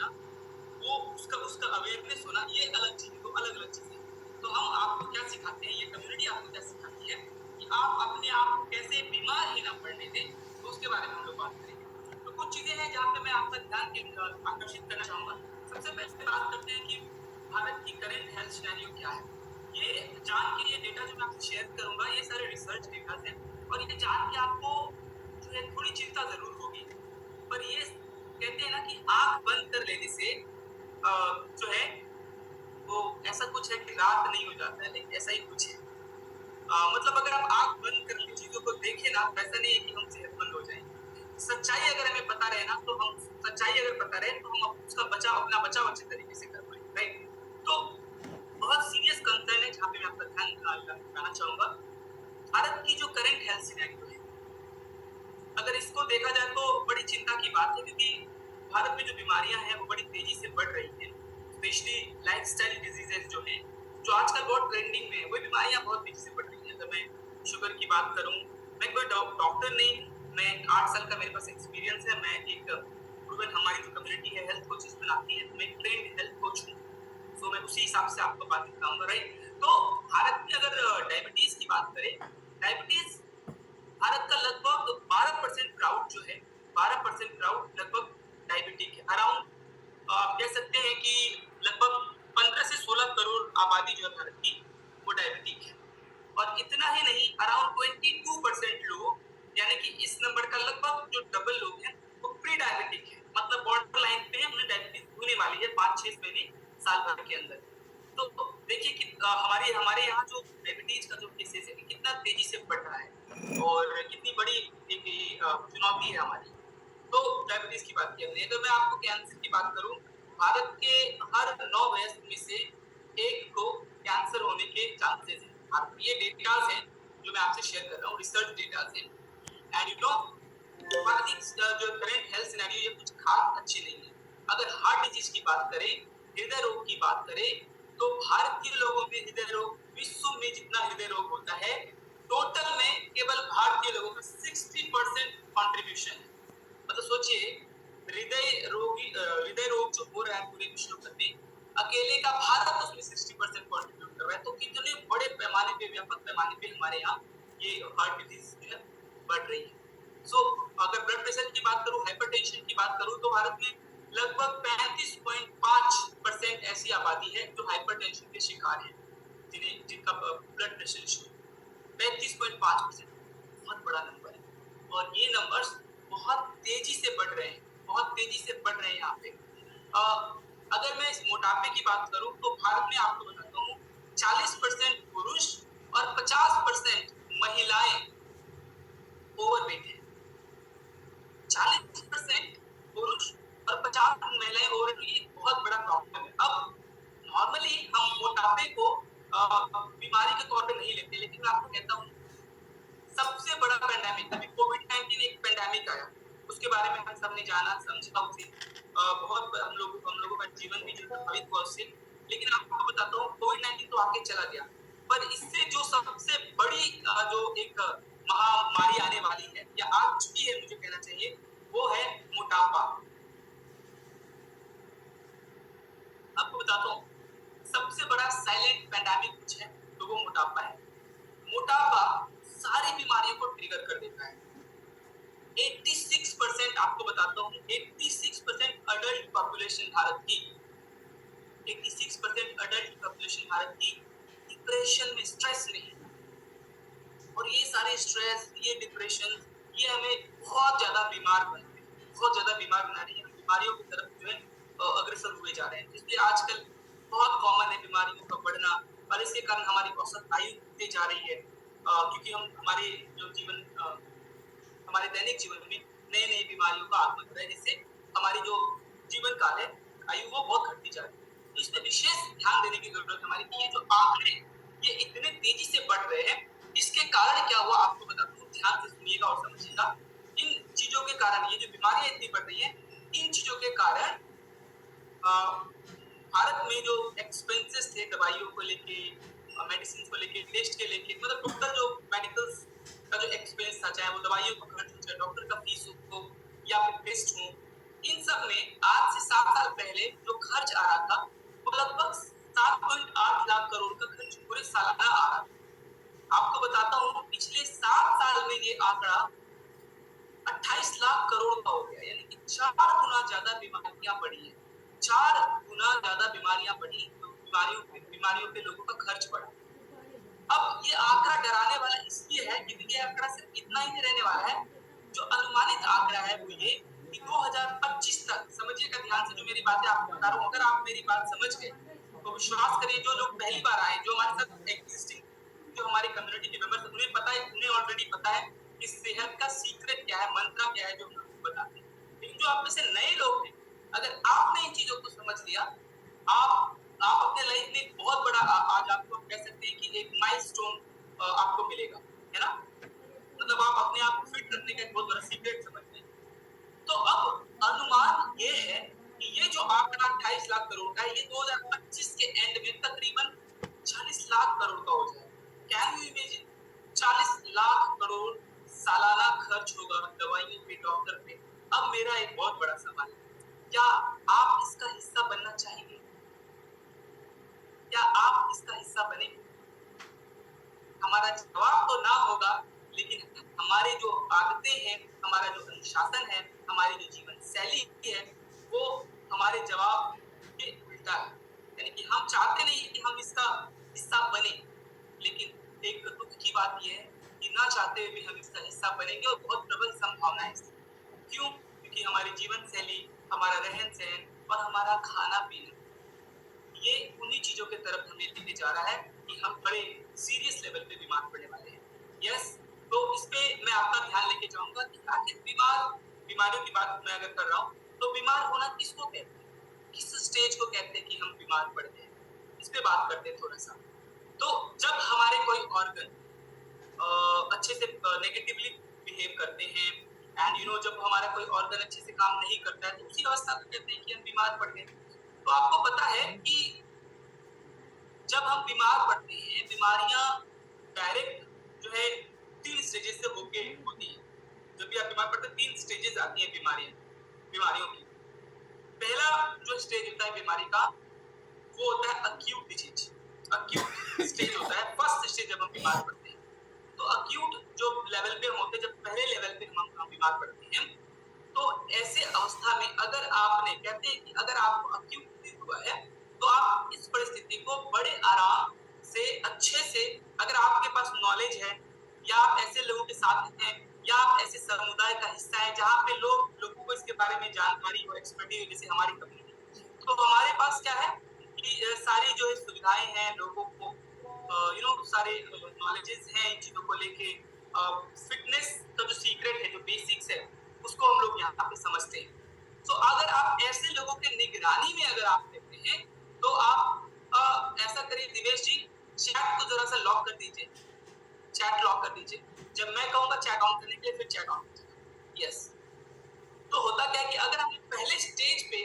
होना, वो उसका उसका अवेयरनेस होना, ये अलग चीज़ है, तो अलग-अलग चीज़ें हैं। तो हम आपको क्या सिखाते हैं, ये कम्युनिटी आपको क्या सिखाती है कि आप अपने आप को कैसे बीमार ही ना पड़ने दें, तो उसके बारे में हम लोग बात करेंगे। तो कुछ चीज़ें हैं जहाँ पे मैं आपका ध्यान आकर्षित करना चाहूँगा। सबसे पहले बात करते हैं कि भारत की करंट हेल्थ सिनेरियो क्या है। ये जान के ये डेटा जो मैं आपसे शेयर करूँगा, ये सारे रिसर्च डेटाज़ हैं और ये जान के आपको जो है थोड़ी चिंता ज़रूर होगी। पर ये कहते हैं ना कि आँख बंद कर लेने से जो है वो ऐसा कुछ है कि रात नहीं हो जाता है, लेकिन ऐसा ही कुछ है। मतलब अगर आप आँख बंद कर के चीज़ों को देखें ना, तो ऐसा नहीं है कि हम सेहतमंद हो जाएँगे। सच्चाई अगर हमें पता रहे ना, तो हम सच्चाई अगर पता रहे, तो हम उसका बचाव, अपना बचाव अच्छे तरीके से कर पाएँगे, राइट? तो बहुत सीरियस कंसर्न है जहाँ पे मैं आपका ध्यान दिलाना चाहूँगा। भारत की जो करंट हेल्थ सिनेरियो है, अगर इसको देखा जाए तो बड़ी चिंता की बात है, क्योंकि भारत में जो बीमारियां हैं वो बड़ी तेजी से बढ़ रही हैं। स्पेशली लाइफस्टाइल डिजीजेस जो हैं, जो आजकल बहुत ट्रेंडिंग में है, वो बीमारियां बहुत तेजी से बढ़ रही हैं। अगर मैं शुगर की बात करूं, मैं कोई डॉक्टर नहीं हूं, मैं 8 साल का मेरे पास एक्सपीरियंस है। मैं एक प्रूवन, हमारी जो कम्युनिटी है हेल्थ कोचेस बनाती है, तो मैं एक ट्रेंड हेल्थ कोच हूँ। तो मैं उसी हिसाब से आपको बात बताऊंगा, राइट? तो भारत में अगर डायबिटीज की बात करें, डायबिटीज भारत का लगभग 12% क्राउड जो है, 12% क्राउड लगभग डायबिटिक है। अराउंड आप कह सकते हैं कि लगभग 15 से 16 करोड़ आबादी जो है भारत की, वो डायबिटिक है। और इतना ही नहीं, अराउंड 22% लोग, यानी कि इस नंबर का लगभग जो डबल लोग हैं, वो प्री डायबिटिक है, मतलब बॉर्डर लाइन पे है, उन्हें डायबिटीज होने वाली है 5-6 महीने, साल भर के अंदर। तो देखिए कि हमारे हमारे यहाँ जो डायबिटीज का जो केसेस है, कितना तेजी से बढ़ रहा है और कितनी बड़ी एक चुनौती है हमारी। तो डायबिटीज की बात की हमने, अगर मैं आपको कैंसर की बात करूं, भारत के हर 9 वयस्क में से एक को कैंसर होने के चांसेस हैं। आप ये डेटाज हैं जो मैं आपसे शेयर कर रहा हूँ, रिसर्च डेटाज हैं। एंड यू नो, भारत की जो करंट हेल्थ सिनेरियो, ये कुछ खास अच्छी नहीं है। अगर हार्ट डिजीज की बात करें, हृदय रोग की बात करें, तो भारतीय लोगों में हृदय रोग, विश्व में जितना हृदय रोग होता है, टोटल में केवल भारतीय लोगों का 60% कंट्रीब्यूशन है। मतलब सोचिए, हृदय रोग जो हो रहा है पूरे विश्व भर में, अकेले का भारत उसमें 60% कंट्रीब्यूट कर रहा है। तो कितने बड़े पैमाने पे, व्यापक पैमाने पे हमारे यहाँ ये हार्ट डिजीज जो है बढ़ रही है। सो अगर ब्लड प्रेशर की बात करूं, हाइपरटेंशन की बात करूं, तो भारत में लगभग 35.5% ऐसी आबादी है जो हाइपरटेंशन के शिकार है, जिनका ब्लड प्रेशर इशू। 35.5% बहुत बड़ा नंबर है और ये नंबर्स बहुत तेजी से बढ़ रहे हैं, बहुत तेजी से बढ़ रहे हैं यहाँ पे। अगर मैं इस मोटापे की बात करूं, तो भारत में आपको बताता हूँ 40% पुरुष और 50% महिलाएं ओवरवेट है। 40% पुरुष और 50 महिलाएं ओवरवेट, ये बहुत बड़ा प्रॉब्लम है। अब नॉर्मली हम मोटापे को बीमारी के तौर पे नहीं लेते, लेकिन मैं आपको कहता हूँ, सबसे बड़ा पैंडेमिक, अभी कोविड-19 एक पैंडेमिक आया, उसके बारे में हम सबने जाना समझा, उसे बहुत हम लोगों का जीवन भी जो प्रभावित हुआ उससे। लेकिन आपको बताता हूँ, कोविड-19 तो आगे चला गया, पर इससे जो सबसे बड़ी जो एक महामारी आने वाली है या आ चुकी है, मुझे कहना चाहिए, वो है मोटापा। आपको बताता हूँ, सबसे बड़ा साइलेंट पैंडेमिक कुछ है तो वो मोटापा है। मोटापा सारी बीमारियों को ट्रिगर कर देता है। 86% आपको बताता हूँ, 86% अडल्ट पॉपुलेशन भारत की, 86% अडल्ट पॉपुलेशन भारत की डिप्रेशन में, स्ट्रेस में है। और ये सारे स्ट्रेस, ये डिप्रेशन, ये हमें बहुत ज्यादा बीमार बनाते हैं, बहुत ज्यादा बीमार बना रही है। हम बीमारियों की तरफ जो है अग्रसर हुए जा रहे हैं। इसलिए आजकल बहुत कॉमन है बीमारियों का बढ़ना, और इसके कारण हमारी औसत आयु बढ़ती जा रही है, क्योंकि हम हमारे जो हमारे दैनिक जीवन में नई नई बीमारियों का आगमन हो रहा है, जिससे हमारी जो जीवन काल है, आयु, वो बहुत घटती जा रही है। तो इस पे विशेष ध्यान देने की जरूरत है हमारी, कि ये जो आंकड़े ये इतने तेजी से बढ़ रहे हैं, इसके कारण क्या हुआ आपको बताता हूँ, ध्यान से सुनिएगा और समझिएगा। इन चीजों के कारण, ये जो बीमारियां इतनी बढ़ रही है, इन चीजों के कारण भारत में जो एक्सपेंसेस थे दवाइयों को लेके, मेडिसिन को लेके, टेस्ट के लेके, मतलब टोटल जो मेडिकल का जो एक्सपेंस था, चाहे वो दवाइयों का खर्च हो, चाहे डॉक्टर का फीस हो या फिर टेस्ट हो, इन सब में आज से 7 साल पहले ज्यादा बीमारियां बढ़ी है, 4 गुना ज्यादा बीमारियां बढ़ी, बीमारियों पे लोगों का खर्च बढ़ा। अब ये आंकड़ा डराने वाला इसलिए है क्योंकि ये आंकड़ा सिर्फ इतना ही नहीं रहने वाला है। जो अनुमानित आंकड़ा है वो ये कि 2025 तक, समझिएगा ध्यान से जो मेरी बातें आपको बता रहा हूँ, अगर आप मेरी बात समझ गए तो विश्वास करिए, जो लोग पहली बार आए, जो हमारे साथ एग्जिस्टिंग, जो हमारी कम्युनिटी के मेंबर्स, उन्हें पता है, उन्हें ऑलरेडी पता है कि सेहत का सीक्रेट क्या है, मंत्र क्या है, जो हम आपको बताते हैं। लेकिन जो आप में से नए लोग हैं, अगर आपने इन चीजों को समझ लिया, आप अपने लाइफ में एक बहुत बड़ा आज आपको कह सकते हैं कि एक माइलस्टोन आपको मिलेगा, है ना? मतलब आप अपने आप को फिट रखने का एक बहुत बड़ा सीक्रेट समझते हैं। तो अब अनुमान ये है कि ये जो आंकड़ा 28 लाख करोड़ का है, ये 2025 के एंड में तकरीबन 40 लाख करोड़ का हो जाएगा। Can you imagine? 40 lakh crore सालाना खर्च होगा दवाइयों पे, डॉक्टर पे। अब मेरा एक बहुत बड़ा सवाल है, क्या आप इसका हिस्सा बनना चाहेंगे? क्या आप इसका हिस्सा बनेंगे? हमारा जवाब तो ना होगा, लेकिन हमारे जो आदतें हैं, हमारा जो अनुशासन है, हमारी जो जीवन शैली है, वो हमारे जवाब के उल्टा है। यानी कि हम चाहते नहीं है कि हम इसका हिस्सा बने, लेकिन एक दुख की बात यह है कि ना चाहते हुए भी हम इसका हिस्सा बनेंगे, और बहुत प्रबल संभावना है इसकी। क्यों? क्योंकि हमारी जीवन शैली, हमारा रहन सहन और हमारा खाना पीना, ये उन्हीं चीजों के तरफ हमें लेके जा रहा है कि हम बड़े सीरियस लेवल पे बीमार पड़ने वाले हैं। यस, तो इस पे मैं आपका ध्यान लेके जाऊंगा कि आखिर बीमारियों की बात मैं अगर कर रहा हूँ, तो बीमार होना किसको कहते हैं, किस स्टेज को कहते हैं कि हम बीमार पड़ते हैं, इस पे बात करते हैं थोड़ा सा। तो जब हमारे कोई ऑर्गन अच्छे से नेगेटिवली बिहेव करते हैं, एंड जब हमारा कोई ऑर्गन अच्छे से काम नहीं करता है, तो उसी अवस्था को कहते हैं कि हम बीमार पड़ गए। तो आपको पता है कि जब हम बीमार पड़ते हैं, बीमारियां डायरेक्ट जो है 3 स्टेजेस से होके होती है। जब भी आप बीमार पड़ते हैं, 3 स्टेजेस आती हैं बीमारियों की। पहला जो स्टेज होता है बीमारी का, वो होता है अक्यूट डिजीज। अक्यूट स्टेज होता है फर्स्ट स्टेज जब हम बीमार पड़ते हैं। तो अक्यूट जो लेवल पे हम होते हैं, जब पहले लेवल पे हम बीमार पड़ते हैं, तो ऐसे अवस्था में अगर आपने, कहते हैं कि अगर आपको अक्यूट डिजीज हुआ है, तो आप इस परिस्थिति को बड़े आराम से, अच्छे से, अगर आपके पास नॉलेज है, या आप ऐसे लोगों के साथ हैं, या आप ऐसे समुदाय का हिस्सा है जहाँ पे लोगों को इसके बारे में जानकारी हो, एक्सपर्टीज, जैसे हमारी कम्युनिटी, तो हमारे पास क्या है कि सारी जो है सुविधाएं हैं, लोगों को सारे नॉलेजेस हैं इन चीजों को लेके। फिटनेस का जो सीक्रेट है, जो बेसिक्स है, उसको हम लोग यहाँ पे समझते हैं। तो अगर आप ऐसे लोगों के निगरानी में अगर आप रहते हैं, तो आप ऐसा करिए दिवेश जी, चैट को जरा सा लॉक कर दीजिए, चैट लॉक कर दीजिए। जब मैं कहूंगा चैट ऑन करने के लिए, फिर चैट ऑन कीजिएगा। यस। तो होता क्या है कि अगर हमने पहले स्टेज पे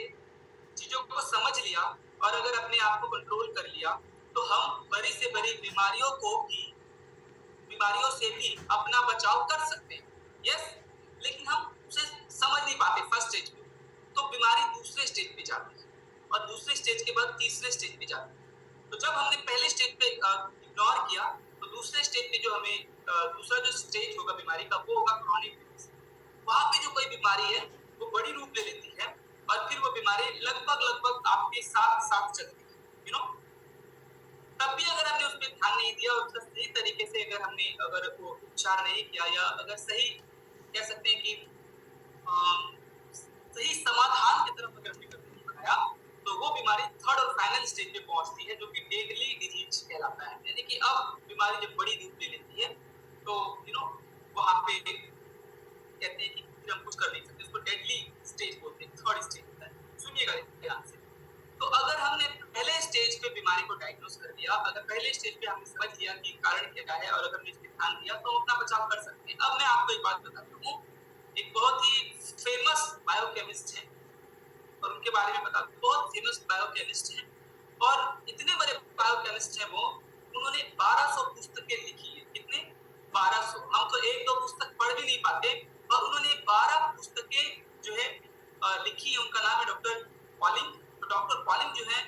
चीजों को समझ लिया और अगर अपने आप को कंट्रोल कर लिया, तो हम बड़ी से बड़ी बीमारियों से भी अपना बचाव कर सकते हैं। यस, लेकिन हम उसे समझ नहीं पाते फर्स्ट स्टेज पे, तो बीमारी दूसरे स्टेज पे जाती है, और दूसरे स्टेज के बाद तीसरे स्टेज पे जाती है। तो जब हमने पहले स्टेज पे इग्नोर किया, तो दूसरे स्टेज पे जो हमें दूसरा जो स्टेज होगा बीमारी का, वो होगा क्रॉनिक डिजीज। वहां पे जो कोई बीमारी है, वो बड़ी रूप ले लेती है, और फिर वो बीमारी लगभग आपके साथ साथ चलती है, तब भी अगर हमने उस पर ध्यान नहीं दिया, उसका सही तरीके से अगर वो उपचार नहीं किया, या अगर सही कह सकते हैं कि सही समाधान की तरफ अगर हमने कदम नहीं बढ़ाया, तो वो बीमारी थर्ड और फाइनल स्टेज पे पहुंचती है, जो कि डेडली डिजीज कहलाता है। यानी कि अब बीमारी जब बड़ी रूप ले लेती है, तो वहां पे कहते हैं कि फिर हम कुछ कर नहीं सकते, उसको डेडली स्टेज बोलते हैं, थर्ड स्टेज होता है। सुनिएगा ध्यान से। तो अगर हमने पहले स्टेज पे बीमारी को डायग्नोस कर दिया, अगर पहले स्टेज पे हमने समझ लिया कि कारण क्या है, और अगर हमने इस पे ध्यान दिया, तो अपना बचाव कर सकते हैं। अब मैं आपको एक बात बताता हूँ, एक बहुत ही फेमस बायोकेमिस्ट है, और उनके बारे में बता दूं, बहुत फेमस बायोकेमिस्ट है, और इतने बड़े बायोकेमिस्ट हैं वो, उन्होंने 1200 पुस्तकें लिखी है। कितने? 1200। हम तो एक दो पुस्तक पढ़ भी नहीं पाते, और उन्होंने 12 पुस्तकें जो है लिखी है। उनका नाम है डॉक्टर पॉलिंग। तो डॉक्टर पॉलिंग जो है,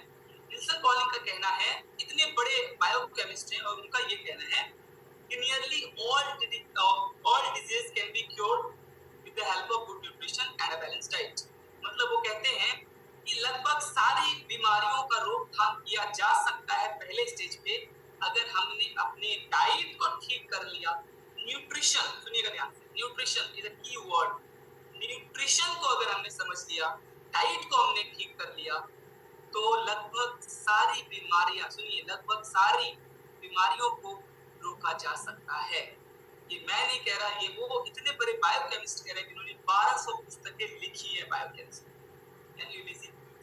विल्सन पॉलिंग का कहना है, इतने बड़े बायोकेमिस्ट हैं, और उनका ये कहना है कि nearly all disease can be cured with the help of good nutrition and a balanced diet. मतलब वो कहते हैं कि लगभग सारी बीमारियों का रोकथाम किया जा सकता है पहले स्टेज पे अगर हमने अपने डाइट को ठीक कर लिया। न्यूट्रिशन, सुनिएगा ध्यान से, न्यूट्रिशन इज अ की वर्ड। न्यूट्रिशन को अगर हमने समझ लिया, डाइट को हमने ठीक कर लिया, तो लगभग सारी बीमारियां, सुनिए, लगभग सारी बीमारियों को रोका जा सकता है। ये मैं नहीं कह रहा, ये वो इतने बड़े बायोकेमिस्ट कह रहे हैं जिन्होंने 1200 पुस्तकें लिखी है बायोकेमिस्ट्री।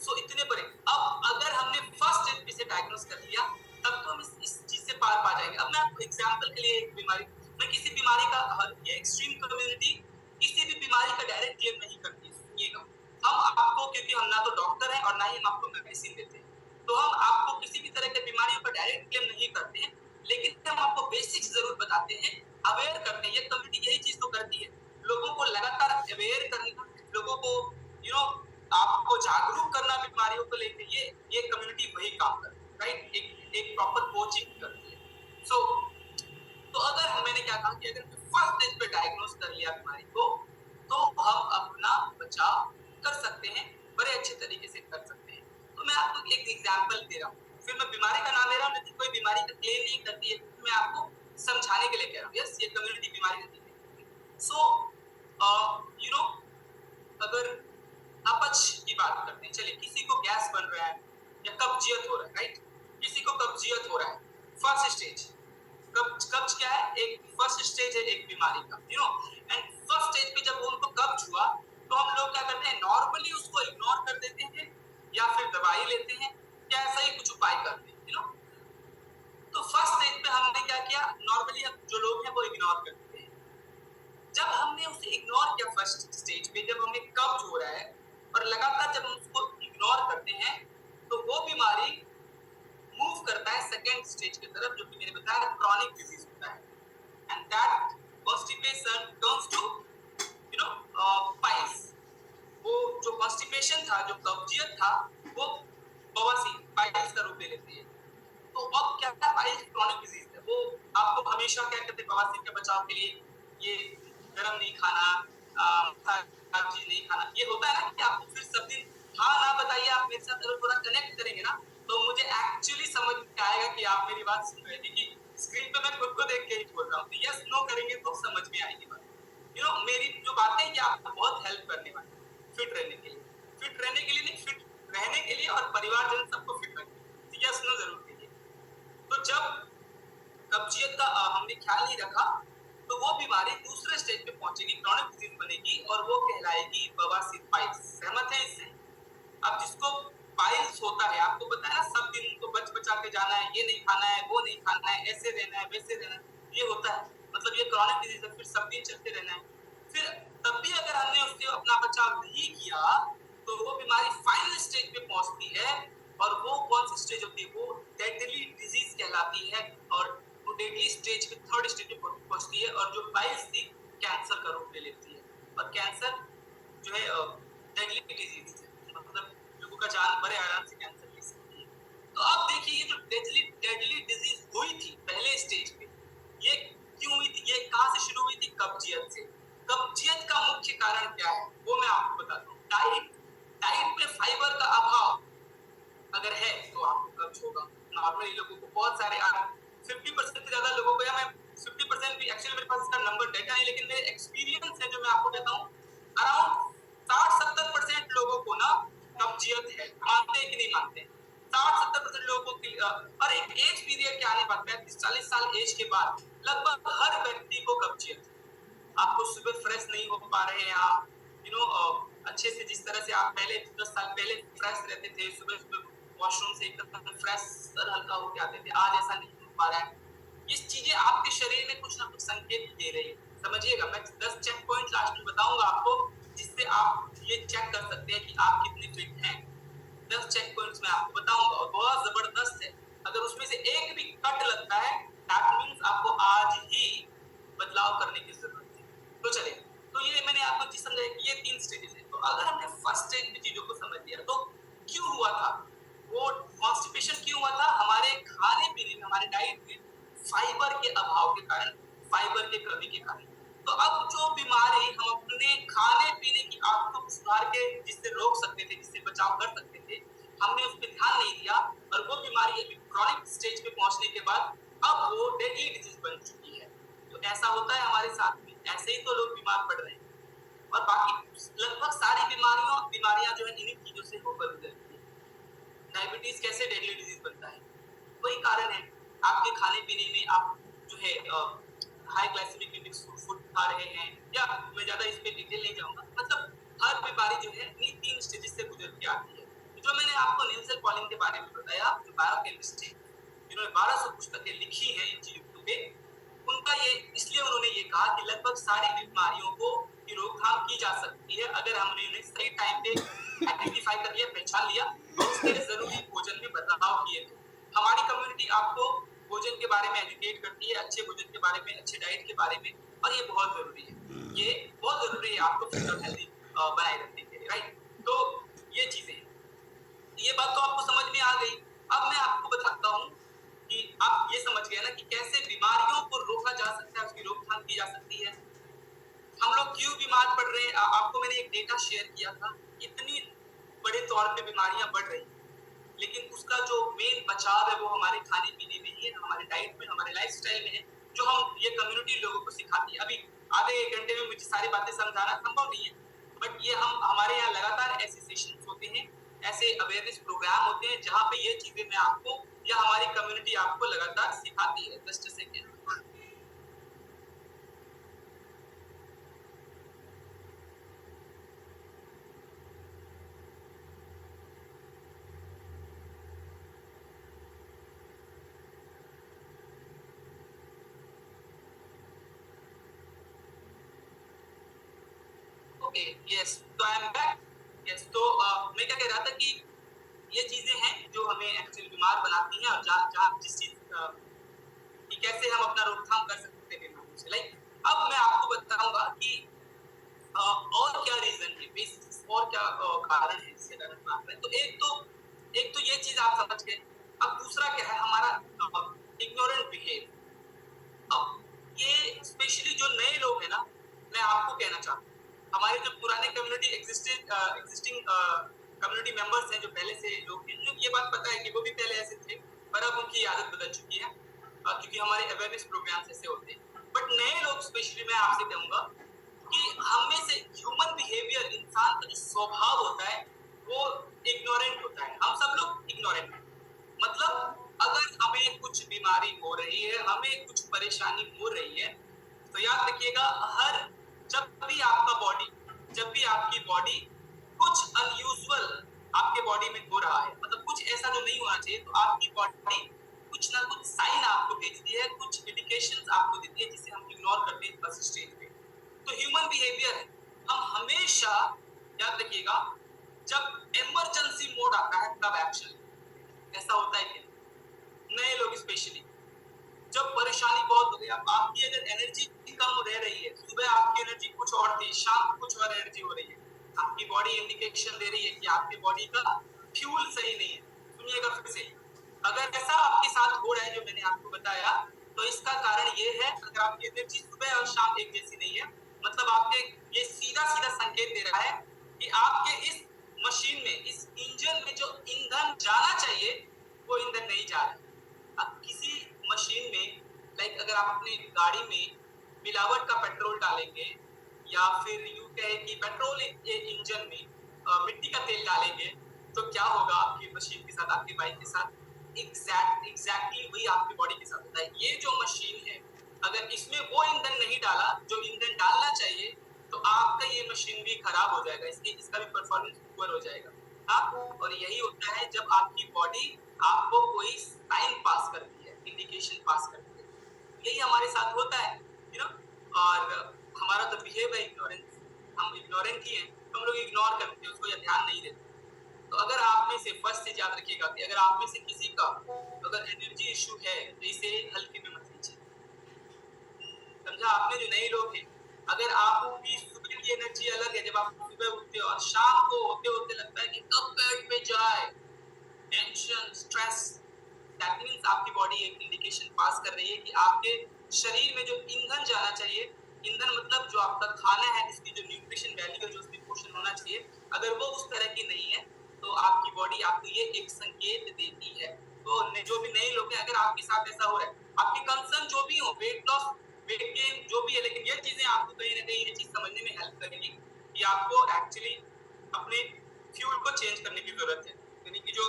सो इतने बड़े। अब अगर हमने फर्स्ट स्टेज पे से डायग्नोस कर लिया तब तो हम इस चीज से पार पा जाएंगे। अब मैं आपको एग्जांपल के लिए एक बीमारी, मैं किसी बीमारी का, ये एक्सट्रीम कम्युनिटी किसी भी बीमारी का डायरेक्ट क्लेम नहीं करती है, सुनिएगा। हम आपको, क्योंकि हम ना तो डॉक्टर हैं और ना ही हम आपको मेडिसिन देते हैं, तो हम आपको किसी भी तरह के बीमारियों का डायरेक्ट क्लेम नहीं करते हैं, लेकिन हम आपको बेसिक्स जरूर बताते हैं, अवेयर करते हैं। ये कम्युनिटी यही चीज तो करती है, लोगों को लगातार अवेयर करना, लोगों को आपको जागरूक करना बीमारियों को लेकर, ये कम्युनिटी वही काम करती है, राइट। एक प्रॉपर कोचिंग करती है। सो तो अगर मैंने क्या कहा कि अगर फर्स्ट स्टेज पे डायग्नोस कर लिया बीमारी को, तो हम अपना बचाव कर सकते हैं, बड़े अच्छे तरीके से कर सकते हैं। तो मैं आपको एक एग्जांपल दे रहा हूँ, फिर मैं बीमारी का नाम ले रहा हूँ, लेकिन कोई बीमारी का क्लेम नहीं करती है, मैं आपको समझाने के लिए कह रहा हूँ। यस, ये कम्युनिटी बीमारी का क्लेम। सो अगर अपच की बात करते हैं, चलिए, किसी को गैस बन रहा है या कब्जियत हो रहा है, राइट, किसी को कब्जियत हो रहा है, फर्स्ट स्टेज। कब्ज क्या है? एक फर्स्ट स्टेज है एक बीमारी का, एंड फर्स्ट स्टेज पे जब उनको कब्ज हुआ तो हम लोग क्या करते हैं, नॉर्मली उसको इग्नोर कर देते हैं या फिर दवाई लेते हैं या ऐसा ही कुछ उपाय करते हैं, तो फर्स्ट स्टेज पे हमने क्या किया, नॉर्मली हम जो लोग हैं वो इग्नोर करते हैं। जब हमने उसे इग्नोर किया फर्स्ट स्टेज पे, जब हमें कब्ज हो रहा है और लगातार जब हम उसको इग्नोर करते हैं, तो वो बीमारी मूव करता है सेकेंड स्टेज की तरफ, जो कि मैंने बताया क्रॉनिक डिजीज होता है, and that constipation turns two piles. वो जो कॉन्स्टिपेशन था, जो कब्जियत था, वो बवासीर, पाइल्स का रूप ले लेती है। तो अब क्या है, पाइल्स क्रॉनिक डिजीज है, वो आपको हमेशा क्या कहते हैं, बवासीर के बचाव के लिए ये गरम नहीं खाना, चीज नहीं खाना, ये होता है ना कि आपको फिर सब दिन हाँ ना बताइए, आप मेरे साथ अगर थोड़ा कनेक्ट करेंगे ना, तो मुझे एक्चुअली समझ में आएगा कि आप मेरी बात सुन रहे थे, कि स्क्रीन पे मैं खुद को देख के ही बोल रहा हूँ। यस नो करेंगे तो समझ में आएगी बात। मेरी जो बातें हैं, आपको बहुत हेल्प करने वाली, फिट रहने के लिए, फिट रहने के लिए नहीं, फिट रहने के लिए और परिवारजन सबको फिट रखने। यस नो जरूर कीजिए। तो जब कब्जियत का हमने ख्याल नहीं रखा, तो वो बीमारी दूसरे स्टेज पे पहुंचेगी, क्रॉनिक डिजीज बनेगी और वो कहलाएगी बवासीर, पाइल्स। सहमत है इससे? अब जिसको पाइल्स होता है, आपको पता है ना, सब दिन उनको बच बचा के जाना है, ये नहीं खाना है, वो नहीं खाना है, ऐसे रहना है, वैसे रहना है, ये होता है, मतलब ये क्रॉनिक डिजीज है, फिर सब दिन चलते रहना है। फिर तब भी अगर हमने उससे अपना बचाव नहीं किया, तो वो बीमारी फाइनल स्टेज पे पहुंचती है, और वो कौन सी स्टेज होती है, वो डेडली डिजीज कहलाती है, और वो डेडली स्टेज पे, थर्ड स्टेज पे पहुंचती है, और जो पाइल्स थी, कैंसर का रूप ले लेती है। और कैंसर जो है डेडली डिजीज है, मतलब लोगों का जान बड़े आराम से कैंसर ले सकती है। तो अब देखिए, ये जो डेडली डिजीज हुई थी पहले स्टेज पे, ये क्यों हुई थी, ये कहां से शुरू हुई थी? कब्जियत से। कब्जियत का मुख्य कारण क्या है, वो मैं आपको बताता हूँ। डाइट में फाइबर का अभाव अगर है तो आपको कब्ज होगा। नॉर्मली लोगों को बहुत सारे 50% से ज्यादा लोगों को, या मैं 50% भी, एक्चुअली मेरे पास इसका नंबर डेटा नहीं, लेकिन मेरे एक्सपीरियंस है जो मैं आपको कहता हूँ, अराउंड 60-70% लोगों को ना कब्जियत है। मानते हैं कि नहीं मानते? 60-70% लोगों की, और एक एज पीरियड के आने बाद, 35-40 साल एज के बाद, लगभग हर व्यक्ति को कब्जियत है। आपको सुबह फ्रेश नहीं हो पा रहे हैं आप, अच्छे से, जिस तरह से आप पहले 10 साल पहले फ्रेश रहते थे, सुबह सुबह वॉशरूम से एकदम फ्रेश सर हल्का होके आते थे, आज ऐसा नहीं हो पा रहा है। ये चीजें आपके शरीर में कुछ ना कुछ संकेत दे रही है, समझिएगा। मैं 10 चेक पॉइंट लास्ट में बताऊंगा आपको, जिससे आप ये चेक कर सकते हैं कि आप कितने फिट हैं। 10 चेक पॉइंट्स मैं आपको बताऊंगा, और बहुत जबरदस्त है। अगर उसमें से एक भी कट लगता है, दैट मींस आपको आज ही बदलाव करने की जरूरत है। तो चलिए, तो ये मैंने आपको चीज समझाई कि ये 3 स्टेजेस है। तो अगर हमने फर्स्ट स्टेज में चीजों को समझ लिया, तो क्यों हुआ था वो कॉन्स्टिपेशन, क्यों हुआ था? हमारे खाने पीने में, हमारे डाइट में फाइबर के अभाव के कारण, फाइबर के कमी के कारण। तो अब जो बीमारी हम अपने खाने पीने की आदतों को सुधार के जिससे रोक सकते थे, जिससे बचाव कर सकते थे, हमने उस पर ध्यान नहीं दिया और वो बीमारी अभी क्रॉनिक स्टेज पे पहुंचने के बाद अब वो डेडली डिजीज बन चुकी है। तो ऐसा होता है हमारे साथ में, ऐसे ही तो लोग बीमार पड़ रहे हैं और बाकी लगभग सारी बीमारियां जो है इन्हीं चीजों से होकर गुजरती है। डायबिटीज कैसे डेडली डिजीज बनता है? वही कारण है, आपके खाने पीने में आप जो है हाई ग्लाइसेमिक इंडेक्स फूड खा रहे हैं, या मैं ज्यादा इस पे डिटेल नहीं जाऊंगा। मतलब हर बीमारी जो है इन्हीं 3 स्टेजेस से गुजर के आती है। जो मैंने आपको नेल्सन पॉलिन के बारे में बताया, जो बायोकेमिस्ट है, जिन्होंने 1200 पुस्तकें लिखी हैं इन चीजों पे, उनका ये इसलिए उन्होंने ये कहा कि लगभग सारी बीमारियों को की रोकथाम की जा सकती है अगर हमने उन्हें सही टाइम पे आइडेंटिफाई कर लिया, पहचान लिया और उसके जरूरी भोजन में बदलाव किए तो। हमारी कम्युनिटी आपको भोजन के बारे में एजुकेट करती है, अच्छे भोजन के बारे में, अच्छे डाइट के बारे में, और ये बहुत जरूरी है। ये बहुत जरूरी है आपको फिजिकल हेल्दी बनाए रखने के लिए, राइट? तो ये चीजें हैं, ये बात तो आपको समझ में आ गई। अब मैं आपको बताता हूँ कि आप ये समझ गए ना कि कैसे बीमारियों को रोका जा सकता है, उसकी रोकथाम की जा सकती है। हम लोग क्यों बीमार पड़ रहे हैं? आपको मैंने एक डेटा शेयर किया था, इतनी बड़े तौर पे बीमारियां बढ़ रही, लेकिन उसका जो मेन बचाव है वो हमारे खाने पीने में ही है, हमारे डाइट में, हमारे लाइफस्टाइल में है, जो हम ये कम्युनिटी लोगों को सिखाती है। अभी आधे एक घंटे में मुझे सारी बातें समझाना संभव नहीं है, बट ये हम हमारे यहाँ लगातार ऐसे सेशंस होते हैं, ऐसे अवेयरनेस प्रोग्राम होते हैं जहाँ पे ये चीजें मैं आपको या हमारी कम्युनिटी आपको लगातार सिखाती है। Just a second. Okay, yes, तो आई एम बैक। यस, तो मैं क्या कह रहा था कि ये चीजें हैं जो हमें एक्चुअली बीमार बनाती हैं, और जहाँ जिस चीज कि कैसे हम अपना रोकथाम कर सकते हैं बीमारियों से। लाइक अब मैं आपको बताऊंगा कि और क्या रीजन है, बेसिस और क्या कारण है इससे अगर हम बात करें तो एक तो ये चीज आप समझ गए। अब दूसरा क्या है, हमारा इग्नोरेंट बिहेव। अब ये स्पेशली जो नए लोग हैं ना, मैं आपको कहना चाहता हूँ, हमारे जो पुराने कम्युनिटी एग्जिस्टिंग कम्युनिटी मेंबर्स हैं, जो पहले से लोग हैं, उन्हें ये बात पता है कि वो भी पहले ऐसे थे, पर अब उनकी आदत बदल चुकी है क्योंकि हमारे अवेयरनेस प्रोग्राम्स ऐसे होते हैं। बट नए लोग स्पेशली मैं आपसे कहूंगा कि हम में से ह्यूमन बिहेवियर, इंसान का जो स्वभाव होता है वो इग्नोरेंट होता है। हम सब लोग इग्नोरेंट हैं। मतलब अगर हमें कुछ बीमारी हो रही है, हमें कुछ परेशानी हो रही है, तो याद रखिएगा, जब भी आपकी बॉडी कुछ अनयूजुअल आपके बॉडी में हो रहा है, मतलब कुछ ऐसा जो नहीं होना चाहिए, तो आपकी बॉडी कुछ ना कुछ साइन आपको भेजती है, कुछ इंडिकेशंस आपको देती है, जिसे हम इग्नोर करते हैं फर्स्ट स्टेज पे। तो ह्यूमन बिहेवियर है, हम हमेशा याद रखिएगा, जब इमरजेंसी मोड आता है तब एक्शन। ऐसा होता है कि नए लोग स्पेशली, जब परेशानी बहुत हो गई, आपकी अगर एनर्जी कम रह रही है, सुबह आपकी एनर्जी कुछ और थी, शाम कुछ और एनर्जी हो रही है, आपकी बॉडी इंडिकेशन दे रही है कि आपकी बॉडी का फ्यूल सही नहीं है। सुनिएगा फिर से, अगर ऐसा आपके साथ हो रहा है जो मैंने आपको बताया, तो इसका कारण ये है, अगर आपकी एनर्जी सुबह और शाम एक जैसी नहीं है, मतलब आपके ये सीधा सीधा संकेत दे रहा है कि आपके इस मशीन में, इस इंजन में जो ईंधन जाना चाहिए वो ईंधन नहीं जा रहा है। अब किसी मशीन में, लाइक अगर आप अपनी गाड़ी में मिलावट का पेट्रोल डालेंगे, या फिर यूं कहे कि पेट्रोल इंजन में मिट्टी का तेल डालेंगे, तो क्या होगा आपकी मशीन के साथ, आपकी बाइक के साथ? एग्जैक्टली वही आपकी बॉडी के साथ होता है। ये जो मशीन है, अगर इसमें वो ईंधन नहीं डाला जो ईंधन डालना चाहिए, तो आपका ये मशीन भी खराब हो जाएगा, इसका भी परफॉर्मेंस पुअर हो जाएगा। हाँ, और यही होता है जब आपकी बॉडी आपको कोई साइन पास करती है, इंडिकेशन पास करती है, यही हमारे साथ होता है, यू नो। और हमारा तो बिहेव है इग्नोरेंस, हम इग्नोरेंट ही हैं, हम लोग इग्नोर करते हैं उसको या ध्यान नहीं देते। तो अगर आप में से फर्स्ट चीज याद रखिएगा कि अगर आप में से किसी का अगर एनर्जी इशू है, तो इसे हल्के में मत लीजिए, समझा आपने? जो नए लोग हैं, अगर आपकी सुबह की एनर्जी अलग है, जब आप सुबह उठते हो, और शाम को होते होते लगता है कि कब बेड पे जाए, टेंशन, स्ट्रेस, दैट मींस आपकी बॉडी एक इंडिकेशन पास कर रही है कि आपके शरीर में जो ईंधन जाना चाहिए ईंधन मतलब जो आपका खाना है, जिसकी जो न्यूट्रिशन वैल्यू है, जो उसमें पोषण होना चाहिए, अगर वो उस तरह की नहीं है तो आपकी बॉडी आपको ये एक संकेत देती है। तो जो भी नए लोग हैं, अगर आपके साथ ऐसा हो रहा है, आपके कंसर्न जो भी हो, वेट लॉस, वेट गेन जो भी है, लेकिन ये चीजें आपको कहीं ना कहीं ये चीज समझने में हेल्प करेगी कि आपको एक्चुअली अपने फ्यूल को चेंज करने की जरूरत है। यानी कि जो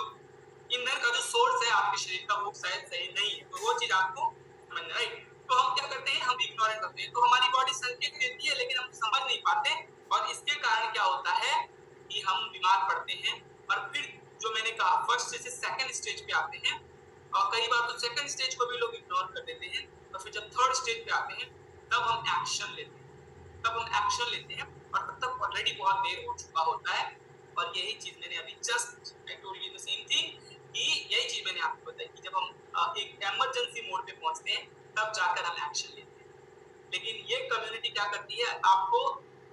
ईंधन का जो सोर्स है आपके शरीर का, वो शायद सही नहीं है, तो वो चीज आपको समझना है। तो हम क्या करते हैं, हम इग्नोरेंट होते हैं, तो हमारी बॉडी संकेत देती है लेकिन हम समझ नहीं पाते, और इसके कारण क्या होता है कि हम बीमार पड़ते हैं। और फिर जो मैंने कहा, फर्स्ट से सेकंड स्टेज पे आते हैं, और कई बार तो सेकंड स्टेज को भी लोग इग्नोर कर देते हैं, और फिर जब थर्ड स्टेज पे आते हैं तब हम एक्शन लेते हैं, और तब तक ऑलरेडी बहुत देर हो चुका होता है। और यही चीज मैंने अभी just I told you the same thing, कि यही चीज मैंने आपको बताई कि जब हम एक इमरजेंसी मोड पे पहुंचते हैं तब जाकर हम एक्शन लेते हैं। लेकिन ये कम्युनिटी क्या करती है, आपको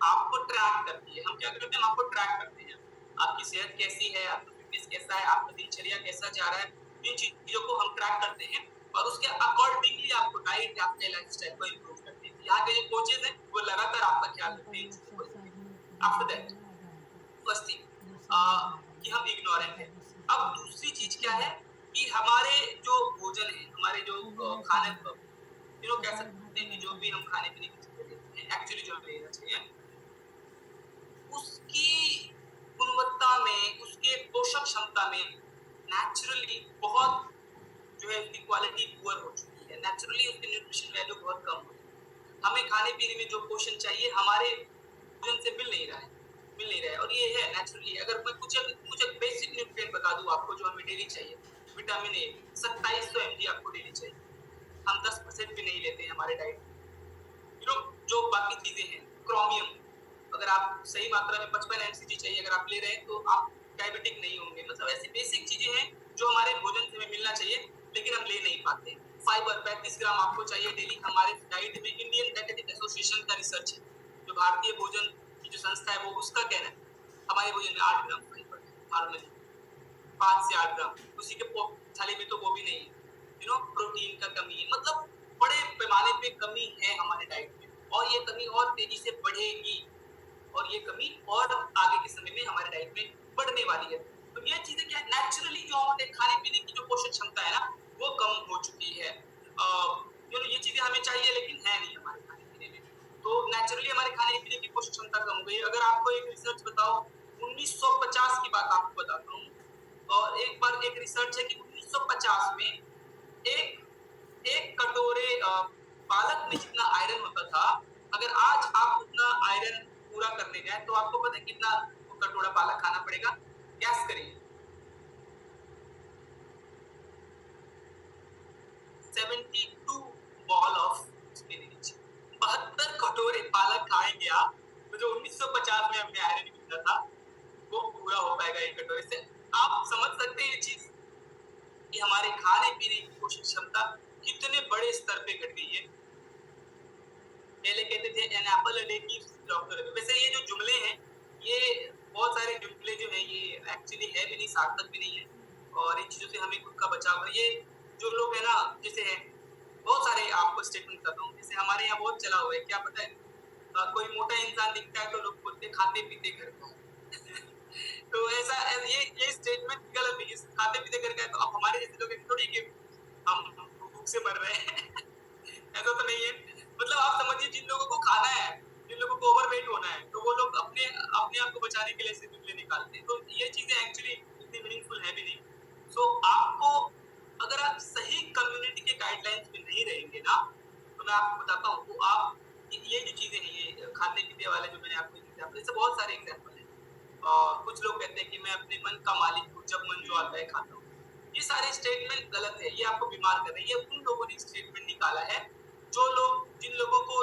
आपको ट्रैक करती है। हम क्या करते हैं, हम आपको ट्रैक करते हैं, आपकी सेहत कैसी है, आपका फिटनेस कैसा है, आपका दिनचर्या कैसा जा रहा है, इन चीजों को हम ट्रैक करते हैं, और उसके अकॉर्डिंगली आपको डाइट, आपके लाइफस्टाइल को इंप्रूव करते हैं। यहाँ के जो कोचेज हैं वो लगातार आपका ख्याल रखते हैं। आफ्टर दैट फर्स्ट थिंग कि हम इग्नोरेंट हैं। अब दूसरी चीज क्या है कि हमारे जो भोजन है, हमारे जो खाने कह सकते हैं कि जो भी हम खाने पीने की चीजें लेते हैं, एक्चुअली जो हमें लेना चाहिए, उसकी गुणवत्ता में, उसके पोषक क्षमता में नेचुरली बहुत जो है उसकी क्वालिटी पुअर हो चुकी है। नेचुरली उसकी न्यूट्रिशन वैल्यू बहुत कम हो चुकी है। हमें खाने पीने में जो पोषण चाहिए हमारे भोजन से मिल नहीं रहा है, और ये है नेचुरली। अगर मैं कुछ एक बेसिक न्यूट्रिएंट बता दूं आपको जो हमें डेली चाहिए, विटामिन ए 2700 mg आपको डेली चाहिए, हम 10% भी नहीं लेते हैं हमारे डाइट में। जो बाकी चीजें हैं, क्रोमियम अगर आप सही मात्रा में 55 mcg चाहिए अगर आप ले रहे हैं तो आप डायबिटिक नहीं होंगे। मतलब ऐसी बेसिक चीजें हैं जो हमारे भोजन से हमें मिलना चाहिए लेकिन हम ले नहीं पाते। फाइबर 35 ग्राम आपको चाहिए डेली। हमारे डाइट में इंडियन डायबिटिक एसोसिएशन का रिसर्च है, जो भारतीय भोजन की जो संस्था है, वो उसका कहना है हमारे भोजन में 8 ग्राम फाइबर नॉर्मली, 5 से 8 ग्राम। उसी के थाली में तो वो भी नहीं है। प्रोटीन का कमी है, मतलब बड़े पैमाने पे कमी है हमारे डाइट में, और ये कमी और तेजी से बढ़ेगी, और ये कमी और आगे के समय में हमारे डाइट में बढ़ने वाली है। तो ये चीजें क्या है, नेचुरली जो हमारे खाने पीने की जो पोषक क्षमता है ना, वो कम हो चुकी है। ये चीजें हमें चाहिए लेकिन है नहीं हमारे खाने पीने में, तो नेचुरली हमारे खाने पीने की पोषक क्षमता कम हो गई। अगर आपको एक रिसर्च बताओ, 1950 की बात आपको बताता हूँ, और एक बार एक रिसर्च है कि 1950 में एक एक कटोरे पालक में जितना आयरन होता था, अगर आज आप उतना आयरन पूरा करने जाए तो आपको पता है कितना कटोरा पालक खाना पड़ेगा? गैस करिए। 72 बॉल ऑफ स्पिनच, 72 कटोरे पालक खाएंगे आप, तो जो 1950 में हमने आयरन मिलता था वो पूरा हो पाएगा एक कटोरे से। आप समझ सकते हैं ये चीज कि हमारे खाने पीने की पोषक क्षमता कितने बड़े स्तर पे घट गई है। पहले कहते थे an apple a day keeps doctor. वैसे ये जो जुमले हैं, ये बहुत सारे जुमले जो हैं ये एक्चुअली है भी नहीं, सार्थक भी नहीं है, और इन चीजों से हमें खुद का बचाव कर। ये जो लोग है ना, जैसे है बहुत सारे, आपको स्टेटमेंट करता हूँ, जैसे हमारे यहाँ बहुत चला हुआ है, क्या पता है, कोई मोटा इंसान दिखता है तो लोग बोलते खाते पीते घर का तो ऐसा ये स्टेटमेंट गलत है। खाते पीते घर का है तो अब हमारे जैसे लोग थोड़ी कि हम भूख से मर रहे हैं ऐसा तो नहीं है। मतलब आप समझिए, जिन लोगों को खाना है, जिन लोगों को ओवरवेट होना है, तो वो लोग अपने अपने आप को बचाने के लिए ऐसे जुमले निकालते हैं। तो ये चीजें एक्चुअली इतनी मीनिंगफुल है भी नहीं। सो आपको, अगर आप सही कम्युनिटी के गाइडलाइंस में नहीं रहेंगे ना, तो मैं आपको बताता हूँ, तो आप ये जो चीजें हैं, ये खाने पीने वाले जो मैंने आपको एग्जाम्पल, इससे बहुत सारे एग्जाम्पल हैं। कुछ लोग कहते हैं कि मैं अपने मन का मालिक हूँ, जब मन जो आता है खाता हूँ। ये सारे स्टेटमेंट गलत है, ये आपको बीमार कर रहे हैं। ये उन लोगों ने स्टेटमेंट निकाला है जो लोग, जिन लोगों को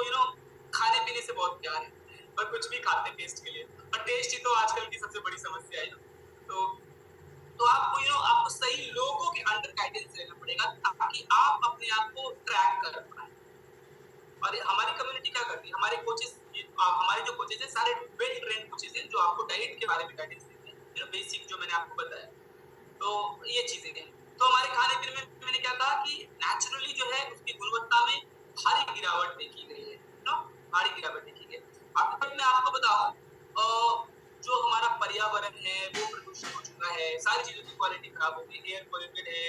खाने पीने से बहुत प्यार है और कुछ भी खाते हैं टेस्ट के लिए, और टेस्ट ही तो आजकल की सबसे बड़ी समस्या है। तो आपको आपको सही लोगों के अंडर गाइडेंस लेना पड़ेगा ताकि आप अपने आप को ट्रैक कर पाए। और हमारी कम्युनिटी क्या करती है, हमारे कोचेस, हमारे जो कोचेस हैं सारे वेल ट्रेन्ड कोचेस हैं, जो आपको डाइट के बारे में गाइडेंस देते हैं, बेसिक जो मैंने आपको बताया। तो ये चीजें हैं। तो हमारे खाने पीने में मैंने क्या कहा कि नेचुरली जो है उसकी गुणवत्ता में भारी गिरावट देखी गई है, पहाड़ी गिरावट देखेंगे। आप मैं आपको बताऊँ जो हमारा पर्यावरण है वो प्रदूषित हो चुका है, सारी चीज़ों की क्वालिटी खराब हो गई, एयर पॉल्यूटेड है,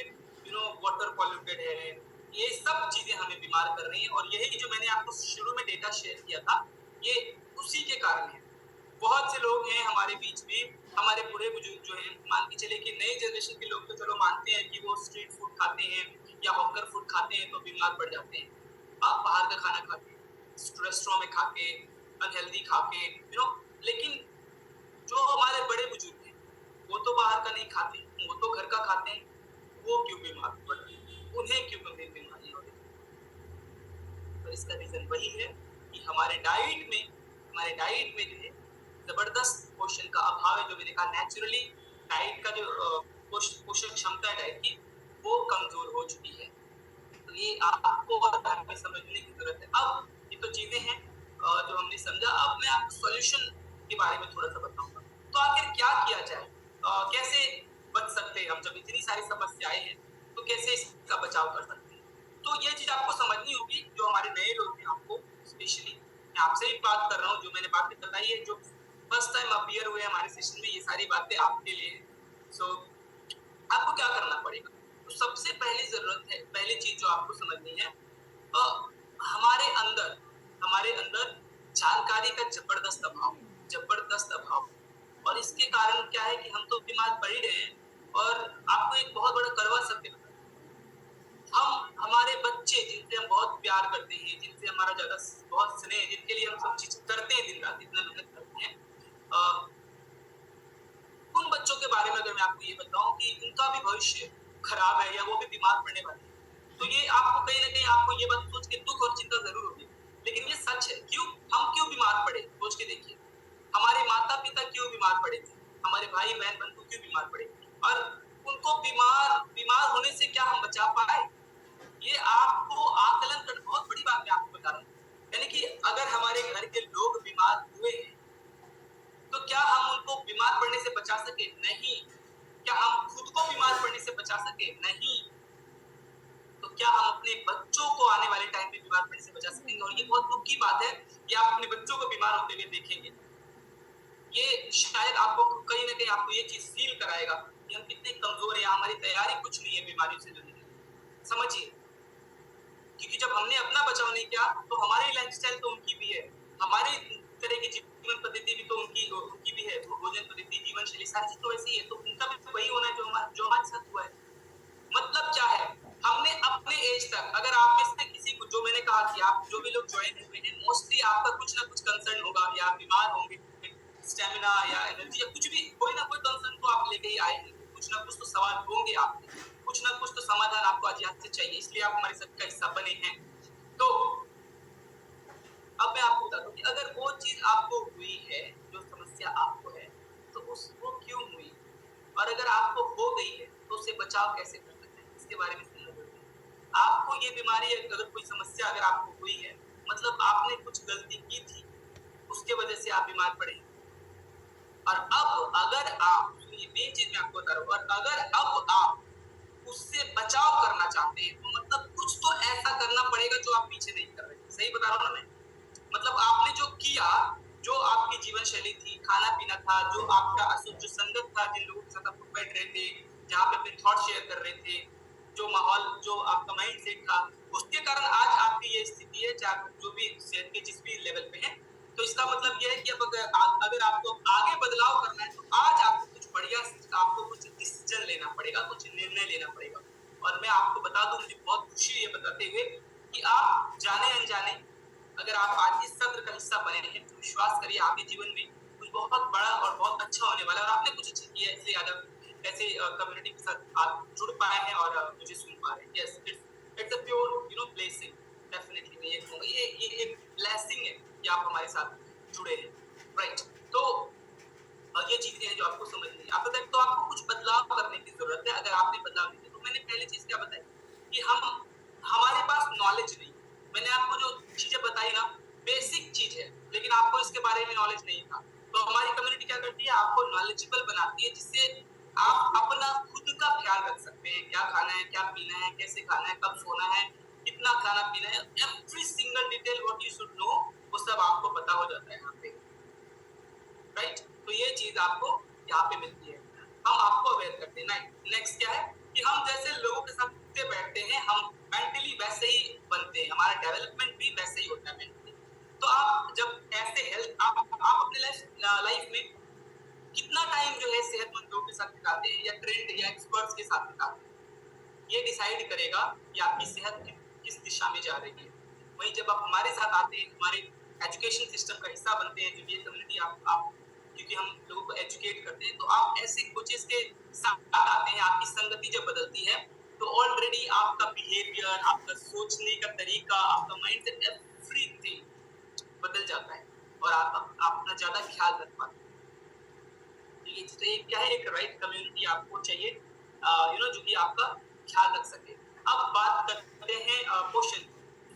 वाटर पॉल्यूटेड है, ये सब चीज़ें हमें बीमार कर रही हैं और यही जो मैंने आपको शुरू में डेटा शेयर किया था, ये उसी के कारण है। बहुत से लोग हैं हमारे बीच में, हमारे बूढ़े बुजुर्ग जो हैं, मान के चले कि नई जनरेशन के लोग तो चलो मानते हैं कि वो स्ट्रीट फूड खाते हैं या हॉकर फूड खाते हैं तो बीमार पड़ जाते हैं। आप बाहर का खाना खाते हैं, रेस्टोरेंट में खा के, अनहेल्दी खा के, लेकिन जो हमारे बड़े बुजुर्ग हैं, वो तो बाहर का नहीं खाते, वो तो घर का खाते हैं, वो क्यों बीमार पड़ रहे हैं? उन्हें क्यों गंभीर बीमारी हो रही है? तो इसका रीजन वही है कि हमारे डाइट में जो है जबरदस्त पोषण का अभाव है। जो मैंने कहा नेचुरली डाइट का जो पोषक क्षमता है डाइट की वो कमजोर हो चुकी है। तो ये आपको हमें समझने की जरूरत है। अब ये तो चीजें हैं जो हमने समझा। अब मैं आपको सॉल्यूशन के बारे में थोड़ा सा बताऊंगा। तो आखिर क्या किया जाए, कैसे बच सकते हैं हम जब इतनी सारी समस्याएं हैं, तो कैसे इसका बचाव कर सकते हैं? तो ये चीज आपको समझनी होगी। जो हमारे नए लोग हैं, आपको स्पेशली मैं आपसे ही बात कर रहा हूँ, जो मैंने बातें बताई है, जो फर्स्ट टाइम अपीयर हुए हमारे सेशन में, ये सारी बातें आपके लिए। सो आपको क्या करना पड़ेगा? तो सबसे पहली चीज जो आपको समझनी है, हमारे अंदर हमारे अंदर जानकारी का जबरदस्त अभाव। और इसके कारण क्या है कि हम तो बीमार पड़ ही रहे हैं। और आपको एक बहुत बड़ा कड़वा सत्य बताऊं, हम हमारे बच्चे जिनसे हम बहुत प्यार करते हैं, जिनसे हमारा बहुत स्नेह है, जिनके लिए हम सब चीज करते हैं, दिन रात इतना मेहनत करते हैं, उन बच्चों के बारे में अगर मैं आपको ये बताऊं कि उनका भी भविष्य खराब है या वो भी बीमार पड़ने वाले हैं, तो ये आपको कहीं ना कहीं आपको ये बात सोच के दुख और चिंता जरूर होगी। लेकिन ये सच है। हम क्यों बीमार पड़े, सोच के देखिए। हमारे माता पिता क्यों बीमार पड़े थे, हमारे भाई बहन बंधु क्यों बीमार पड़े, और उनको बीमार होने से क्या हम बचा पाए? ये आपको आकलन कर, बहुत बड़ी बात मैं आपको बता रहा हूँ। यानी कि अगर हमारे घर के लोग बीमार हुए हैं, तो क्या हम उनको बीमार पड़ने से बचा सके? नहीं। क्या हम खुद को बीमार पड़ने से बचा सके? नहीं। तो क्या हम अपने बच्चों को आने वाले टाइम में बीमार पड़ने से बचा सकेंगे? और ये बहुत दुख की बात है कि आप अपने बच्चों को बीमार होते हुए देखेंगे। ये शायद आपको कहीं ना कहीं आपको ये चीज फील कराएगा कि हम कितने कमजोर हैं, हमारी तैयारी कुछ नहीं है बीमारियों से लड़ने की। समझिए, क्योंकि जब हमने अपना बचाव नहीं किया तो हमारी लाइफस्टाइल तो उनकी भी है, हमारी तरह की जीवन पद्धति भी तो उनकी भी है, भोजन पद्धति, जीवन शैली, सारी चीज तो वैसी है, तो उनका भी वही होना है जो हमारे साथ हुआ है। मतलब क्या है, हमने अपने एज तक, अगर आप में से किसी को, जो मैंने कहा कि आप जो भी लोग ज्वाइन हुए हैं, मोस्टली आपका कुछ ना कुछ कंसर्न होगा, या आप बीमार होंगे, स्टेमिना या एनर्जी या कुछ भी, कोई ना कोई कंसर्न तो आप लेके ही आए हैं। कुछ ना कुछ तो सवाल होंगे आपके, कुछ ना कुछ तो समाधान आपको आज यहाँ से चाहिए, इसलिए आप हमारे सबका हिस्सा बने हैं। तो अब मैं आपको बता दूं कि अगर वो चीज आपको हुई है, जो समस्या आपको है, तो वो क्यों हुई, और अगर आपको हो गई है तो उससे बचाव कैसे कर सकते हैं, इसके बारे में समझना जरूरी है। आपको ये बीमारी, अगर कोई समस्या अगर आपको हुई है, मतलब आपने कुछ गलती की थी, उसके वजह से आप बीमार पड़े। और अब अगर आप, ये मेन चीज मैं आपको बता रहा हूँ, और अगर अब आप उससे बचाव करना चाहते हैं, तो मतलब कुछ तो ऐसा करना पड़ेगा जो आप पीछे नहीं कर रहे। सही बता रहा हूँ ना मैं? मतलब आपने जो किया, जो आपकी जीवन शैली थी, खाना पीना था, जो आपका अशुद्ध जो संगत था, जिन लोगों के साथ आप बैठ रहे थे, जहाँ पे अपने थॉट शेयर कर रहे थे, जो माहौल, जो आपका माइंड सेट था, उसके कारण आज आपकी ये स्थिति है, चाहे जो भी सेहत के जिस भी लेवल पे है। तो इसका मतलब ये है कि अब अगर आपको आगे बदलाव करना है, तो आज आपको कुछ बढ़िया, आपको कुछ डिसीजन लेना पड़ेगा, कुछ निर्णय लेना पड़ेगा। और मैं आपको बता दूं, मुझे बहुत खुशी है ये बताते हुए कि आप जाने अनजाने, अगर आप आज इस सत्र का हिस्सा बने हैं, तो विश्वास करिए आपके जीवन में कुछ बहुत बड़ा और बहुत अच्छा होने वाला है। और आपने कुछ अच्छा किया है, इसलिए आज आप ऐसे कम्युनिटी के साथ आप जुड़ पाए हैं और मुझे सुन पा रहे हैं। Yes, it's a pure blessing. Definitely मैं ये कहूंगा, ये एक ब्लेसिंग है कि आप हमारे साथ जुड़े हैं, राइट? तो ये चीजें हैं जो आपको समझनी है। आपको तो आपको कुछ बदलाव करने की जरूरत है। अगर आपने बदलाव नहीं किया, तो मैंने पहली चीज क्या बताई कि हमारे पास नॉलेज नहीं। मैंने आपको जो चीजें बताई ना, बेसिक चीज है, लेकिन आपको इसके बारे में नॉलेज नहीं था। तो हमारी कम्युनिटी क्या करती है, आपको नॉलेजेबल बनाती है, जिससे आप अपना खुद का ख्याल रख सकते हैं। क्या खाना है, क्या पीना है, कैसे खाना है, कब सोना है, कितना खाना पीना है, every single detail what you should know, वो वो सब आपको पता हो जाता है यहाँ पे, राइट। तो ये चीज आपको यहाँ पे मिलती है, हम आपको अवेयर करते हैं। नेक्स्ट क्या है कि हम जैसे लोगों के साथ उठते बैठते हैं, हम मेंटली वैसे ही बनते हैं, हमारा डेवलपमेंट भी वैसे ही होता है मेंटली। तो आप जब ऐसे हेल्थ आप अपने लाइफ में कितना टाइम जो है सेहतमंद लोगों के साथ बिताते हैं या ट्रेंड या एक्सपर्ट्स के साथ बिताते हैं, ये डिसाइड करेगा कि आपकी सेहत किस दिशा में जा रही है। वहीं जब आप हमारे साथ आते हैं, हमारे एजुकेशन सिस्टम का हिस्सा बनते हैं, जो ये कम्युनिटी आप क्योंकि हम लोगों को एजुकेट करते हैं, तो आप ऐसे कोचेस के साथ आते हैं, आपकी संगति जब बदलती है तो ऑलरेडी आपका बिहेवियर, आपका सोचने का तरीका, आपका माइंडसेट, एवरीथिंग बदल जाता है और आप अपना ज्यादा ख्याल रख पाते हैं। तो ये क्या है, एक राइट कम्युनिटी आपको चाहिए जो कि आपका ख्याल रख सके। अब बात करते हैं पोषण,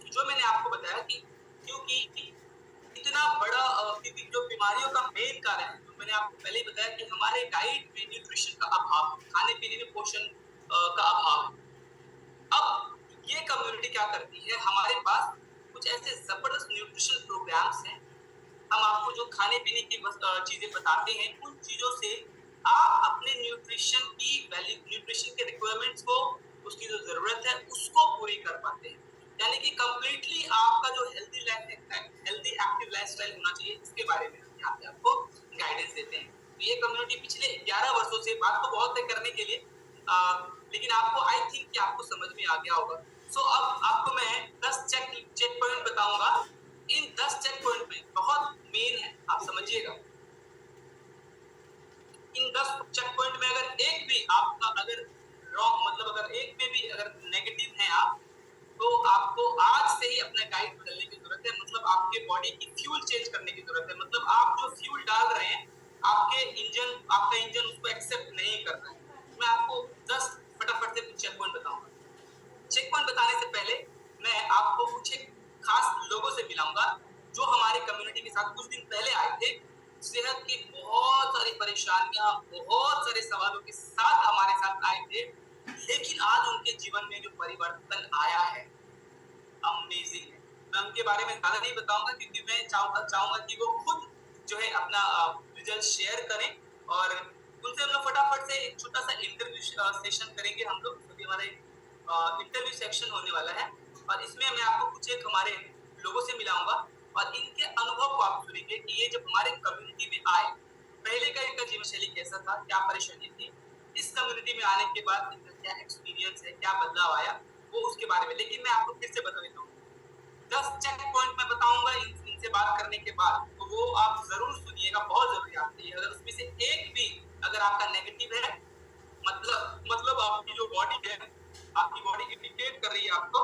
जो मैंने आपको बताया कि क्योंकि इतना बड़ा क्योंकि जो बीमारियों का मेन कारण है, तो मैंने आपको पहले ही बताया कि हमारे डाइट में न्यूट्रिशन का अभाव, खाने पीने में पोषण का अभाव है। अब ये कम्युनिटी क्या करती है, हमारे पास कुछ ऐसे जबरदस्त न्यूट्रिशन प्रोग्राम्स हैं, हम आपको जो खाने पीने की चीजें बताते हैं, उन चीजों से आप अपने न्यूट्रिशन के रिक्वायरमेंट्स को, उसकी जो जरूरत है उसको पूरी कर पाते हैं। यानी कि कंप्लीटली आपका जो हेल्दी एक्टिव लाइफस्टाइल होना चाहिए, इसके बारे में यहाँ पे आपको गाइडेंस देते हैं। तो ये कम्युनिटी पिछले 11 वर्षों से, बात तो बहुत है करने के लिए, लेकिन आपको आई थिंक कि आपको समझ में आ गया होगा। सो अब आपको मैं 10 चेक पॉइंट बताऊंगा। इन 10 चेक पॉइंट में बहुत मेन है, आप समझिएगा। इन 10 चेक पॉइंट में अगर एक भी आपका अगर रॉन्ग, मतलब अगर एक में भी अगर नेगेटिव है आप, तो आपको आज से ही अपना डाइट बदलने की जरूरत है। मतलब आपके बॉडी की फ्यूल चेंज करने की जरूरत है। मतलब आप जो फ्यूल डाल रहे हैं, आपका इंजन उसको एक्सेप्ट नहीं कर रहा है। मैं आपको 10 फटाफट से कुछ चेक पॉइंट बताऊंगा। चेक पॉइंट बताने से पहले मैं आपको कुछ एक खास लोगों से मिलाऊंगा जो हमारे कम्युनिटी के साथ कुछ दिन पहले आए थे। सेहत की बहुत सारी परेशानियां, बहुत सारे सवालों के साथ हमारे साथ आए थे, लेकिन आज उनके जीवन में जो परिवर्तन आया है, अमेजिंग है। मैं उनके बारे में ज्यादा नहीं बताऊंगा क्योंकि मैं चाहूंगा कि वो खुद जो है अपना रिजल्ट शेयर करें, और उनसे हम लोग फटाफट से एक छोटा सा इंटरव्यू सेशन करेंगे हम लोग, क्योंकि हमारे इंटरव्यू सेक्शन होने वाला है, और इसमें मैं आपको कुछ एक हमारे लोगों से मिलाऊंगा और इनके अनुभव को आप सुनेंगे कि ये जब हमारे कम्युनिटी में आए, पहले का इनका जीवन शैली कैसा था, क्या परेशानी थी, इस कम्युनिटी में आने के बाद इनका क्या एक्सपीरियंस है, क्या बदलाव आया, वो उसके बारे में। लेकिन मैं आपको फिर से बता देता हूँ, 10 चेक पॉइंट मैं बताऊंगा इनसे बात करने के बाद, तो वो आप जरूर सुनिएगा, बहुत जरूरी आपके लिए। अगर उसमें से एक भी अगर आपका नेगेटिव है, मतलब आपकी जो बॉडी है, आपकी बॉडी इंडिकेट कर रही है आपको,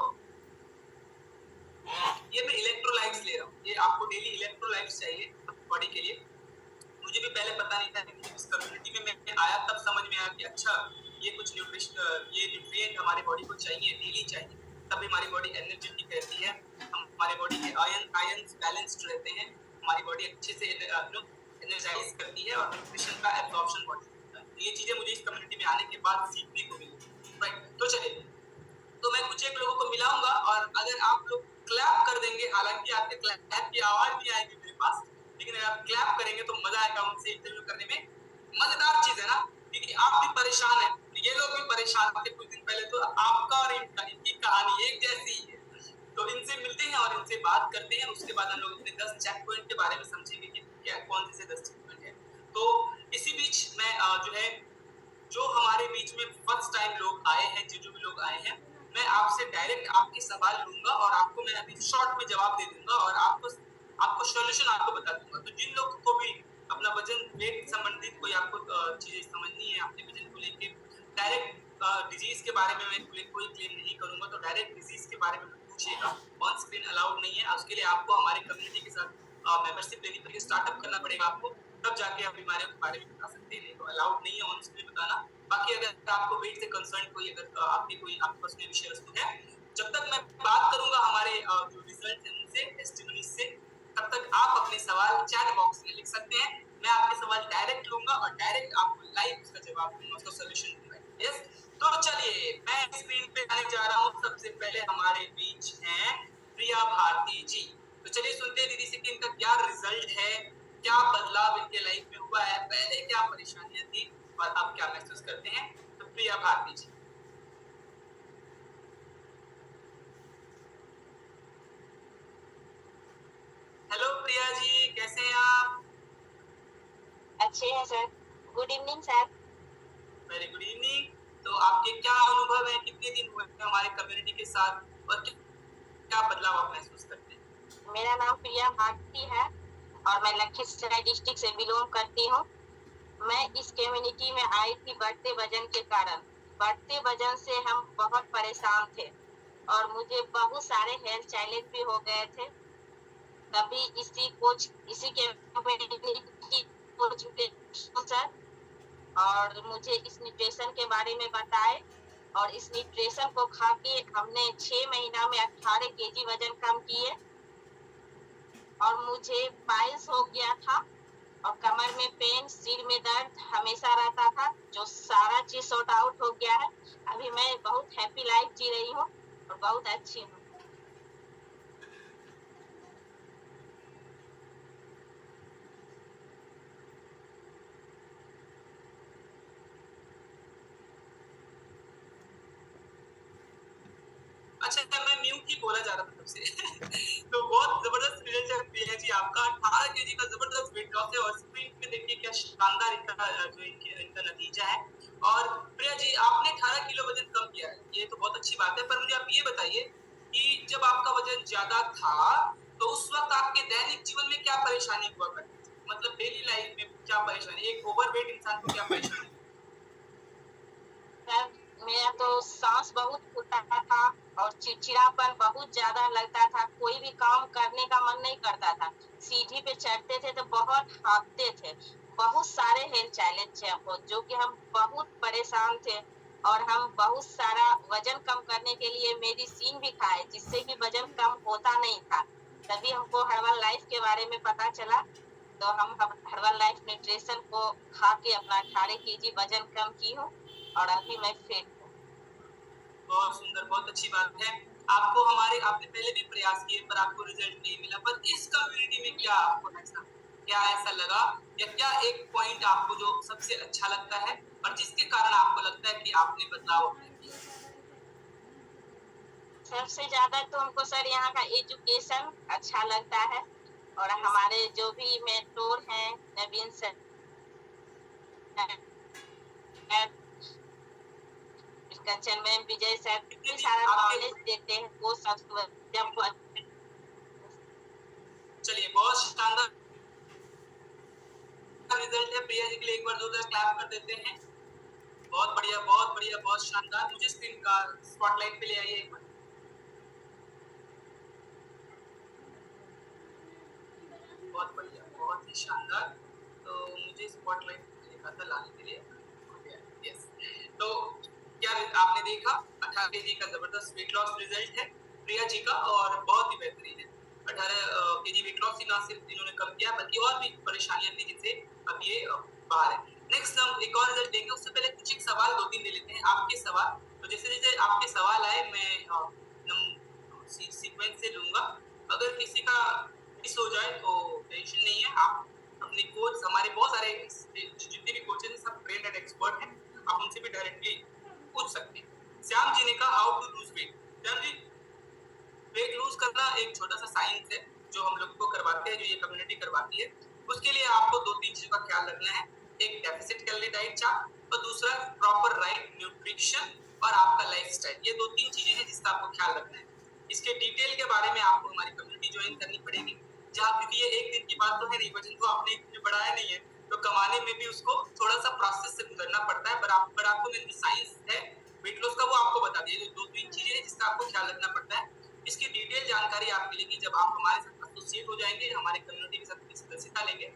ये मैं इलेक्ट्रोलाइट्स ले रहा हूँ, ये आपको डेली इलेक्ट्रोलाइट्स चाहिए बॉडी के लिए। मुझे भी पहले पता नहीं था, लेकिन इस कम्युनिटी में मैं आया तब समझ में आया कि अच्छा, ये कुछ न्यूट्रिएंट हमारे बॉडी को चाहिए, डेली चाहिए, तभी हमारी बॉडी एनर्जेटिक रहती है, हमारे बॉडी के आयंस बैलेंस्ड रहते हैं, हमारी बॉडी अच्छे से एनर्जाइज करती है और न्यूट्रिशन का एब्जॉर्प्शन बॉडी होता है। तो ये चीजें मुझे इस कम्युनिटी में आने के बाद सीखने को मिली, राइट। तो चलिए, तो मैं कुछ एक लोगों को मिलाऊंगा, और अगर आप लोग क्लैप कर देंगे, हालांकि आपके क्लैप की आवाज नहीं आएगी मेरे पास, लेकिन अगर आप क्लैप करेंगे तो मजा आएगा उनसे इंटरव्यू करने में। मजेदार चीज है ना, क्योंकि आप भी परेशान हैं, ये लोग भी परेशान थे कुछ दिन पहले, तो आपका और इनकी कहानी एक जैसी ही है। तो इनसे मिलते हैं और इनसे बात करते हैं, उसके बाद हम लोग अपने 10 चेक पॉइंट के बारे में समझेंगे कि क्या कौन से 10 चेक पॉइंट है। तो इसी बीच मैं जो है, जो हमारे बीच में फर्स्ट टाइम लोग आए हैं, जो भी लोग आए हैं, मैं आपसे डायरेक्ट आपके सवाल लूंगा और आपको मैं अभी शॉर्ट में जवाब दे दूंगा, और आपको सॉल्यूशन आपको बता दूंगा। तो जिन लोगों को भी अपना वजन वेट संबंधित कोई आपको चीजें समझनी है, अपने वजन को लेके डायरेक्ट डिजीज के बारे में मैं कोई क्लेम नहीं करूंगा, तो डायरेक्ट डिजीज के बारे में पूछिएगा, ऑन स्क्रीन अलाउड नहीं है। उसके लिए आपको हमारे कम्युनिटी के साथ मेंबरशिप लेनी पड़ेगी, स्टार्टअप करना पड़ेगा आपको, तब जाके आप बीमारियों के बारे में बता सकते हैं, तो अलाउड नहीं है ऑन स्क्रीन बताना। बाकी अगर आपको वेट से कंसर्न कोई अगर आपके पास कोई विषय वस्तु है, जब तक मैं बात करूंगा हमारे जो रिजल्ट है उनसे, टेस्टिमोनी से, तब तक आप अपने सवाल चैट बॉक्स में लिख सकते हैं। मैं आपके सवाल डायरेक्ट लूंगा और डायरेक्ट आपको लाइव उसका जवाब दूंगा, उसका सॉल्यूशन दूंगा। यस, तो चलिए मैं स्क्रीन पे आने जा रहा हूँ। सबसे पहले हमारे बीच हैं प्रिया भारती जी। तो चलिए सुनते हैं दीदी से कि इनका क्या रिजल्ट है, क्या बदलाव इनके लाइफ में हुआ है, पहले क्या परेशानियां थी और अब क्या महसूस करते हैं। तो प्रिया भारती जी। हेलो प्रिया जी, कैसे हैं आप? अच्छे हैं sir. Good evening sir. Very good evening. तो आपके क्या अनुभव है, कितने दिन हुए हमारे कम्युनिटी के साथ और क्या बदलाव आप महसूस करते हैं? मेरा नाम प्रिया भारती है और मैं लखीसराय डिस्ट्रिक्ट से बिलोंग करती हूँ। मैं इस कम्युनिटी में आई थी बढ़ते वजन के कारण। बढ़ते वजन से हम बहुत परेशान थे और मुझे बहुत सारे हेल्थ चैलेंज भी हो गए थे। तभी इसी कम्युनिटी कोच के सर और मुझे इस न्यूट्रिशन के बारे में बताए और इस न्यूट्रिशन को खा के हमने 6 महीना में 18 केजी वजन कम किए और मुझे पाइल्स हो गया था और कमर में पेन, सिर में दर्द हमेशा रहता था, जो सारा चीज सॉर्ट आउट हो गया है। अभी मैं बहुत हैप्पी लाइफ जी रही हूँ और बहुत अच्छी हूँ। अच्छा, मैं म्यूट ही बोला जा रहा था तब से। तो बहुत जबरदस्त रिजल्ट है प्रिया जी आपका। 18 केजी का जबरदस्त वेट लॉस है और स्क्रीन पे देखिए क्या शानदार इनका जो इनका नतीजा है। और प्रिया जी आपने 18 किलो वजन कम किया है, ये तो बहुत अच्छी बात है। पर मुझे आप ये बताइए कि जब आपका वजन ज्यादा था तो उस वक्त आपके दैनिक जीवन में क्या परेशानी हुआ करती थी? मतलब डेली लाइफ में क्या परेशानी, एक ओवरवेट इंसान को क्या परेशानी? सर मेरा तो सांस बहुत फूलता था और चिड़चिड़ापन बहुत ज्यादा लगता था, कोई भी काम करने का मन नहीं करता था। सीढ़ी पे चढ़ते थे तो बहुत हाँफते थे। बहुत सारे हेल्थ चैलेंज थे हमको, जो कि हम बहुत परेशान थे और हम बहुत सारा वजन कम करने के लिए मेडिसिन भी खाए, जिससे कि वजन कम होता नहीं था। तभी हमको हर्बल लाइफ के बारे में पता चला, तो हम हर्बल लाइफ न्यूट्रिशन को खा के अपना 18 केजी वजन कम की हूँ और अभी मैं फिट हूँ। बहुत सुंदर, बहुत अच्छी बात है। आपको हमारे आपने पहले भी प्रयास किए पर आपको रिजल्ट नहीं मिला, पर इस कम्युनिटी में क्या ऐसा लगा या क्या एक पॉइंट आपको जो सबसे अच्छा लगता है और जिसके कारण आपको लगता है कि आपने बदलाव अपने किया? सबसे ज्यादा तो हमको सर यहाँ का एजुकेशन अच्छा लगता है और हमारे जो भी मेंटोर हैं, नवीन सर, कंचन मैम, विजय सर, कितने इतनी दिन सारा आपके? नॉलेज देते हैं वो सब जब। चलिए बहुत शानदार रिजल्ट है प्रिया जी के लिए, एक बार जोरदार क्लैप कर देते हैं। बहुत बढ़िया, बहुत बढ़िया, बहुत शानदार। मुझे स्क्रीन का स्पॉटलाइट पे ले आइए एक बार। बहुत बढ़िया, बहुत ही शानदार। तो मुझे स्पॉटलाइट लिखा था लाने के लिए। यस। तो क्या आपने देखा 18 केजी का जबरदस्त वेट लॉस रिजल्ट है प्रिया जी का और बहुत ही बेहतरीन है। 18 केजी वेट लॉस ही ना सिर्फ इन्होंने कम किया बल्कि और भी परेशानियां थी जिनसे अब ये बाहर है। नेक्स्ट हम एक और रिजल्ट देंगे, उससे पहले कुछ एक सवाल दो तीन ले लेते हैं आपके सवाल। तो जैसे जैसे आपके सवाल आए मैं सीक्वेंस से लूंगा। अगर किसी का मिस हो जाए तो टेंशन नहीं है। आप अपने कोच, हमारे बहुत सारे जितने भी कोचेस हैं सब ट्रेंड एंड एक्सपर्ट हैं, आप उनसे भी डायरेक्टली पूछ सकते हैं। श्याम जी ने कहा how to lose weight. Shyam ji, weight lose करना एक छोटा सा साइंस है जो हम लोग को करवाते हैं, जो ये कम्युनिटी करवाती है। उसके लिए आपको दो तीन चीजों का ख्याल रखना है। एक डेफिसिट कैलोरी डाइट चार्ट और दूसरा प्रॉपर राइट न्यूट्रिशन और आपका लाइफस्टाइल। ये दो तीन चीजें हैं जिसका आपको ख्याल रखना है। इसके डिटेल के बारे में आपको हमारी कम्युनिटी ज्वाइन करनी पड़ेगी, जहाँ क्योंकि ये एक दिन की बात तो है नहीं, वजन तो आपने एक दिन में बढ़ाया नहीं है, तो कमाने में भी उसको थोड़ा सा प्रोसेस से गुजरना पड़ता है। पर आपको मैंने साइंस है वेट लॉस का वो आपको बता दिया। जो दो तीन चीजें हैं जिसका आपको ख्याल रखना पड़ता है। इसकी डिटेल जानकारी आपको मिलेगी जब आप हमारे साथ एसोसिएट हो जाएंगे, हमारे कम्युनिटी के साथ सदस्यता लेंगे।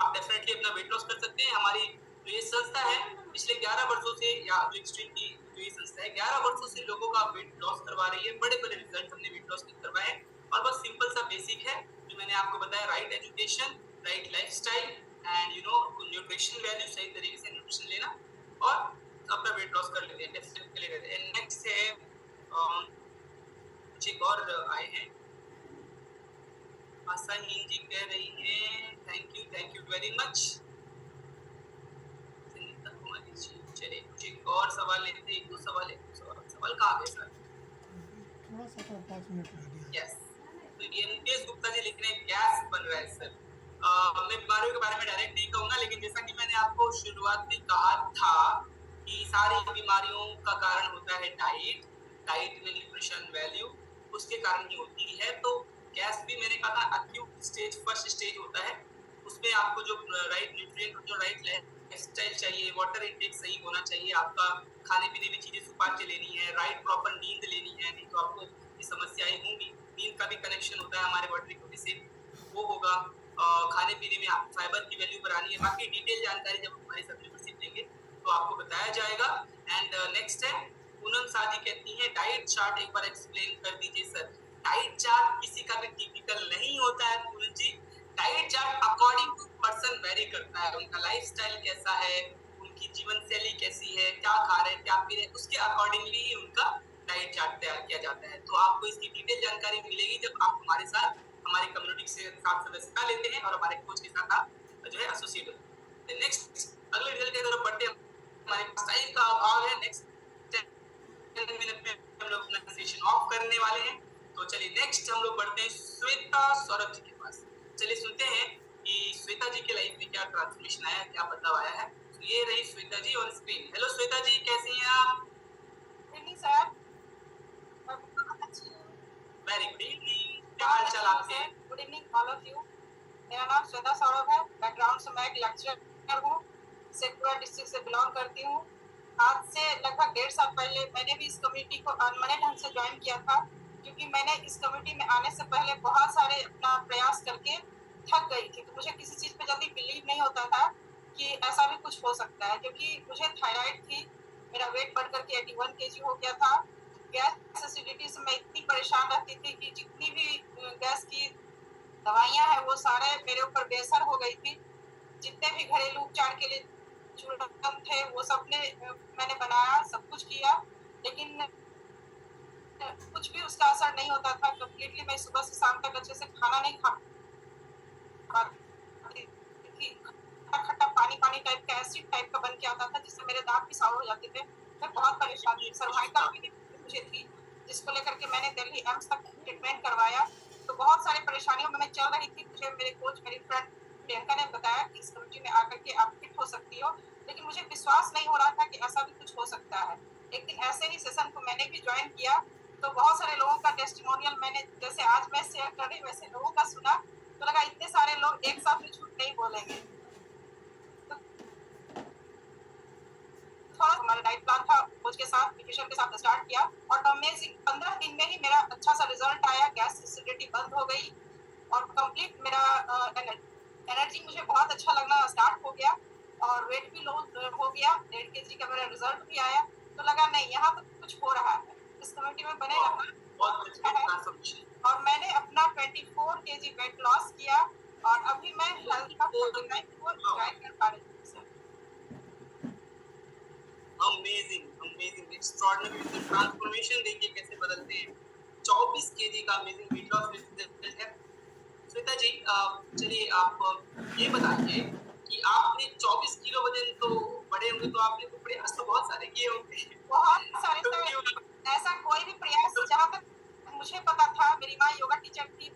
आप डेफिनेटली अपना वेट लॉस कर सकते हैं। हमारी जो ये संस्था है पिछले 11 वर्षों से, या जो एक्सट्रीम की जो ये संस्था है 11 वर्षों से लोगों का वेट लॉस करवा रही है। बड़े बड़े रिजल्ट हमने वेट लॉस के करवाए हैं और बस सिंपल सा बेसिक है जो मैंने आपको बताया, right education, right lifestyle and nutrition value, सही तरीके से न्यूट्रिशन लेना और अपना वेट लॉस कर लेते हैं, डेफिनेटली ले लेते हैं। नेक्स्ट है कुछ एक और आए हैं। आसाहीन जी कह रही हैं thank you very much. Sunita Kumari ji, चलिए कुछ एक और सवाल लेते हैं, एक दो सवाल सवाल कहाँ गए सर? थोड़ा सा तो 5 मिनट रह गया। यस, तो ये मुकेश गुप्ता जी लिख रहे हैं गैस बन रहा है सर। मैं बीमारियों के बारे में डायरेक्ट नहीं कहूंगा, लेकिन जैसा कि मैंने आपको शुरुआत में कहा था कि सारी बीमारियों का कारण होता है डाइट में न्यूट्रिशन वैल्यू, उसके कारण ही होती है। तो गैस भी मैंने कहा था अक्यूट स्टेज, फर्स्ट स्टेज होता है, उसमें आपको जो राइट न्यूट्रिएंट, जो राइट लाइफस्टाइल चाहिए, वाटर इनटेक सही होना चाहिए, आपका खाने पीने में चीजें छुपा के लेनी है, राइट प्रॉपर नींद लेनी है, नहीं तो आपको ये समस्याएं होंगी। नींद का भी कनेक्शन होता है हमारे बॉडी बॉडी से, वो होगा। खाने पीने में आप फाइबर की वैल्यू बढ़ानी है। बाकी डिटेल जानकारी जब हमारे सब्जेक्ट देंगे तो आपको बताया जाएगा। एंड नेक्स्ट है पूनम साजी कहती है डाइट चार्ट एक बार एक्सप्लेन कर दीजिए सर। डाइट चार्ट किसी का भी टिपिकल नहीं होता है Poonam ji. Diet chart according to person vary करता है, उनका लाइफस्टाइल कैसा है, उनकी जीवन शैली कैसी है, क्या खा रहे हैं क्या पी रहे हैं, उसके अकॉर्डिंगली ही उनका डाइट चार्ट तैयार किया जाता है। तो आपको इसकी डिटेल जानकारी मिलेगी जब आप हमारे साथ हमारी कम्युनिटी से साथ सदस्यता लेते हैं और हमारे कोच के साथ आप जो है एसोसिएट होते हैं। नेक्स्ट अगले रिजल्ट की तरफ बढ़ते हैं। हमारे पास टाइम का अभाव है, नेक्स्ट 10 मिनट में हम लोग अपना सेशन ऑफ करने वाले हैं। तो चलिए नेक्स्ट हम लोग बढ़ते हैं श्वेता सौरभ जी के पास। चलिए सुनते हैं कि श्वेता जी के लाइफ में क्या ट्रांसफॉर्मेशन आया, क्या बदलाव आया है। तो ये रही श्वेता जी ऑन स्क्रीन। हेलो श्वेता जी, कैसी हैं आप? सर वेरी गुड इवनिंग, क्या हाल चाल आपके? Good evening all of you. मेरा नाम श्वेता सौरभ है। बैकग्राउंड से मैं एक लेक्चरर हूँ, शेखपुरा डिस्ट्रिक्ट से बिलोंग करती हूँ। आज से लगभग 1.5 साल पहले मैंने भी इस कम्युनिटी को अनमने ढंग से ज्वाइन किया था, क्योंकि मैंने इस कम्युनिटी में आने से पहले बहुत सारे अपना प्रयास करके थक गई थी। तो मुझे किसी चीज़ पे जल्दी बिलीव नहीं होता था कि ऐसा भी कुछ हो सकता है, क्योंकि मुझे थायराइड थी, मेरा वेट बढ़ करके 81 kg हो गया था। गैस एसिडिटी से मैं इतनी परेशान रहती थी कि जितनी भी गैस की दवाइयाँ हैं वो सारे मेरे ऊपर बेअसर हो गई थी। जितने भी घरेलू उपचार के लिए चूड़न थे वो सब ने मैंने बनाया, सब कुछ किया, लेकिन कुछ भी उसका असर नहीं होता था। कम्प्लीटली मैं सुबह से शाम तक अच्छे से खाना नहीं खा पाती थी। खट्टा पानी पानी टाइप का, एसिड टाइप का बन के आता था, जिससे मेरे दांत भी साउर हो जाते थे। मैं बहुत परेशान थी। सर्वाइकल भी मुझे थी, जिसको लेकर के मैंने दिल्ली एम्स तक ट्रीटमेंट करवाया। तो बहुत सारी परेशानियों में मैं चल रही थी। मुझे मेरे कोच, मेरी फ्रेंड प्रियंका ने बताया कि इस कम्युनिटी में आकर के आप फिट हो सकती हो, लेकिन मुझे विश्वास नहीं हो रहा था कि ऐसा भी कुछ हो सकता है। एक दिन ऐसे ही सेशन को मैंने भी ज्वाइन किया, तो बहुत सारे लोगों का टेस्टिमोनियल मैंने, जैसे आज मैं शेयर कर रही वैसे लोगों का सुना, तो लगा इतने सारे लोग एक साथ में झूठ नहीं बोलेंगे। थोड़ा हमारा डाइट प्लान था, कोच के साथ, न्यूट्रिशन के साथ स्टार्ट किया, और अमेजिंग 15 दिन में ही मेरा अच्छा सा रिजल्ट आया। गैस एसिडिटी बंद हो गई और कंप्लीट मेरा एनर्जी मुझे बहुत अच्छा लगना स्टार्ट हो गया, और वेट भी लो हो गया। 1.5 kg का मेरा रिजल्ट भी आया। तो लगा नहीं, यहाँ तो कुछ हो रहा है, इस कम्युनिटी में बने रहना बहुत अच्छा है। और मैंने अपना 24 kg वेट लॉस किया, और अभी मैं हेल्थ का 49 ज्वाइन कर पा रही हूँ। अमेजिंग एक्स्ट्राऑर्डिनरी ट्रांसफॉर्मेशन देखिए कैसे बदलते हैं। 24 kg का अमेजिंग वेट लॉस रिजल्ट है। श्वेता जी चलिए आप ये बताइए कि आपने 24 किलो वजन तो बढ़े होंगे, तो आपने तो प्रयास तो बहुत सारे किए होंगे। बहुत सारे तो ऐसा कोई भी प्रयास, जहाँ तक मुझे पता था, मेरी माँ योगा टीचर थी,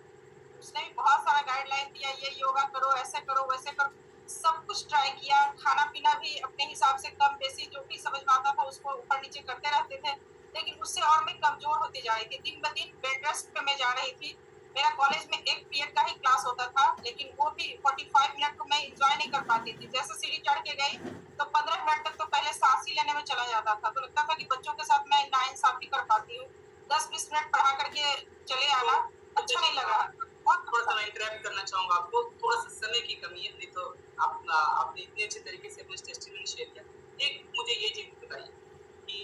उसने भी बहुत सारा गाइडलाइन दिया, ये योगा करो, ऐसे करो, वैसे करो, सब कुछ ट्राई किया। खाना पीना भी अपने हिसाब से कम बेसी जो भी समझ में आता था उसको ऊपर नीचे करते रहते थे, लेकिन उससे और मैं कमजोर होती जा रही थी। दिन ब दिन बेड रेस्ट पे मैं जा रही थी। मेरा कॉलेज में एक पीरियड का ही क्लास होता था, लेकिन वो भी 45 मिनट को मैं इंजॉय नहीं कर पाती थी। जैसे सीढ़ी चढ़ के गई तो 15 मिनट तक तो पहले सांस ही लेने में चला जाता था। तो लगता था कि बच्चों के साथ मैं नाइंसाफी कर पाती हूँ। 10-20 मिनट पढ़ा करके चले आना अच्छा नहीं लग रहा। थोड़ा सा मैं इंटरैक्ट करना चाहूंगा आपको, थोड़ा सा समय की कमी है, नहीं तो आपने इतने अच्छे तरीके से अपने टेस्टिमोनी शेयर किया। एक मुझे ये चीज बताइए कि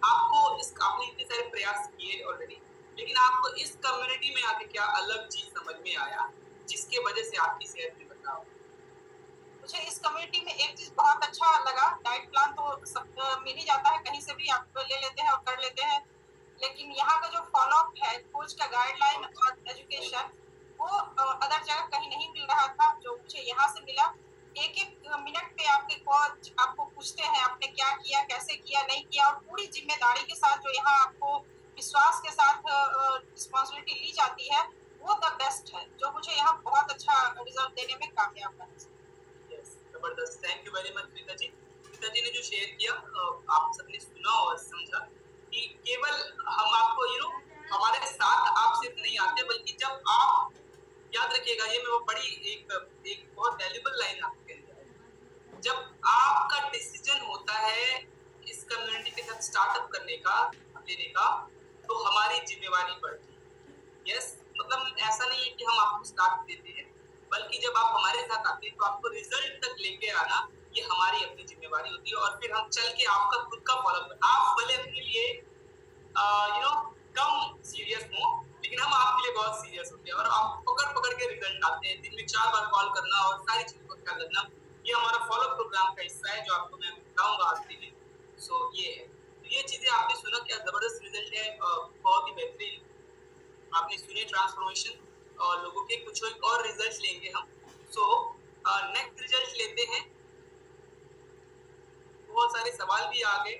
आपने इतने सारे प्रयास किए ऑलरेडी, लेकिन आपको इस कम्युनिटी में आके क्या अलग चीज समझ में आया जिसके वजह से आपकी सेहत में बदलाव? मुझे इस कम्युनिटी में एक चीज बहुत अच्छा लगा। डाइट प्लान तो सब मिल ही जाता है, कहीं से भी आप ले लेते हैं और कर लेते हैं, लेकिन यहाँ का जो फॉलो अप है, कोई कोच का गाइडलाइन और एजुकेशन वो अदर जगह कहीं नहीं मिल रहा था, जो मुझे यहाँ से मिला। एक एक मिनट पे आपके कोच आपको पूछते हैं आपने क्या किया, कैसे किया, नहीं किया, और पूरी जिम्मेदारी के साथ जो यहाँ आपको विश्वास के साथ रिस्पॉन्सिबिलिटी ली जाती है, वो द बेस्ट है, जो मुझे यहाँ बहुत अच्छा रिजल्ट देने में कामयाब बना। यस, जबरदस्त। Thank you very much Preeta ji. Preeta ji ने जो शेयर किया आप सबने सुना और समझा कि केवल हम आपको हमारे साथ आप सिर्फ नहीं आते, बल्कि जब आप याद रखिएगा, ये मैं बड़ी एक बहुत वैल्यूबल लाइन आपके अंदर, जब आपका डिसीजन होता है इस कम्युनिटी के साथ स्टार्टअप करने का, लेने का, तो हमारी जिम्मेवारी बढ़ती है। यस, मतलब ऐसा नहीं है कि हम आपको स्टार्ट देते हैं, बल्कि जब आप हमारे साथ आते हैं तो आपको रिजल्ट तक लेके आना ये हमारी अपनी जिम्मेवारी होती है, और फिर हम चल के आपका खुद का फॉलो, आप भले अपने लिए कम सीरियस हो, लेकिन हम आपके लिए बहुत सीरियस होते हैं, और आप पकड़ पकड़ के रिजल्ट आते हैं। दिन में 4 बार कॉल करना और सारी चीजों को ख्याल रखना, ये हमारा फॉलो प्रोग्राम का हिस्सा है, जो आपको मैं बताऊंगा आज के लिए। सो ये है, तो ये चीजें आपने सुना, क्या जबरदस्त रिजल्ट है, बहुत ही बेहतरीन आपने सुने ट्रांसफॉर्मेशन, और लोगों के कुछ और रिजल्ट लेंगे हम। सो नेक्स्ट रिजल्ट लेते हैं। बहुत सारे सवाल भी आ गए,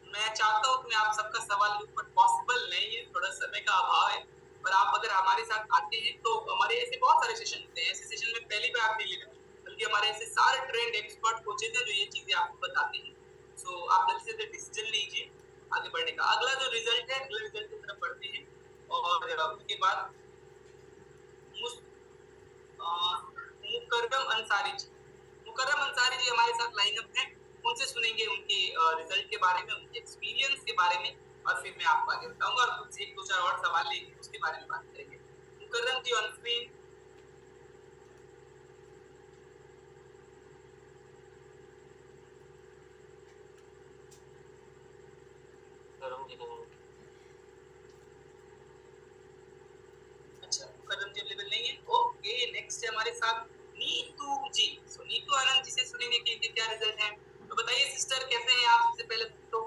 मैं चाहता हूँ कि मैं आप सबका सवाल लूं, पर पॉसिबल नहीं है, थोड़ा समय का अभाव है। पर आप अगर हमारे साथ आते हैं तो हमारे ऐसे बहुत सारे सेशन होते हैं, ऐसे सेशन में पहली बार आप नहीं लेते, बल्कि हमारे ऐसे सारे ट्रेंड एक्सपर्ट कोचेज हैं जो ये चीजें आपको बताते हैं। सो आप जल्दी से डिसीजन लीजिए आगे बढ़ने का। अगला जो रिजल्ट है, अगले रिजल्ट की तरफ बढ़ते हैं, और उसके बाद मुकर्रम अंसारी जी, मुकर्रम अंसारी जी हमारे साथ लाइनअप है, उनसे सुनेंगे उनके रिजल्ट के बारे में, उनके एक्सपीरियंस के बारे में, और फिर मैं आपको आगे बताऊंगा, और कुछ एक दो चार और सवाल लेंगे, उसके बारे में बात करेंगे। मुकर्रम जी ऑन स्क्रीन। अच्छा, मुकर्रम जी अवेलेबल नहीं है, ओके। नेक्स्ट है हमारे साथ नीतू जी। सो नीतू आनंद जी से सुनेंगे कि इनके क्या रिजल्ट है। तो बताइए सिस्टर, कैसे हैं आप? सबसे पहले तो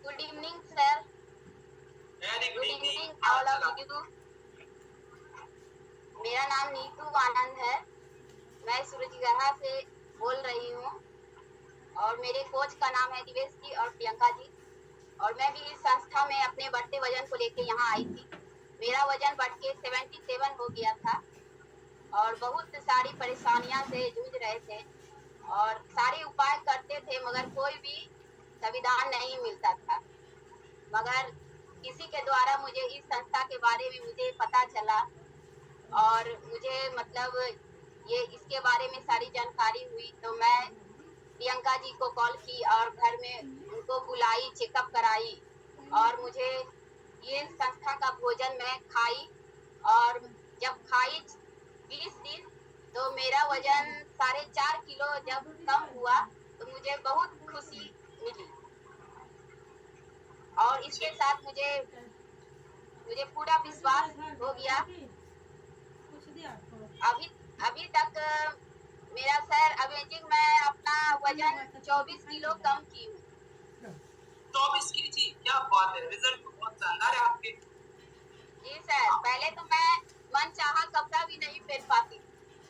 good evening sir. Very good evening. All of you. मेरा नाम नीतू आनंद है, मैं सूरजगढ़ा से बोल रही हूँ, और मेरे कोच का नाम है दिवेश जी और प्रियंका जी, और मैं भी इस संस्था में अपने बढ़ते वजन को लेके यहाँ आई थी। मेरा वजन बढ़ के 77 हो गया था, और बहुत सारी परेशानियां से जूझ रहे थे, और सारे उपाय करते थे, मगर कोई भी संविधान नहीं मिलता था। मगर किसी के द्वारा मुझे इस संस्था के बारे में मुझे पता चला, और मुझे मतलब ये इसके बारे में सारी जानकारी हुई, तो मैं प्रियंका जी को कॉल की और घर में उनको बुलाई, चेकअप कराई, और मुझे ये संस्था का भोजन मैं खाई, और जब खाई 20 दिन, तो मेरा वजन 4.5 किलो जब कम हुआ, तो मुझे बहुत खुशी मिली, और इसके साथ मुझे पूरा विश्वास हो गया। अभी तक मेरा सर अमेजिंग, मैं अपना वजन 24 किलो कम की हूँ। 24 की जी, क्या बात है, रिजल्ट बहुत शानदार है आपके। जी सर, पहले तो मैं मन चाहा कपड़ा भी नहीं पहन पाती,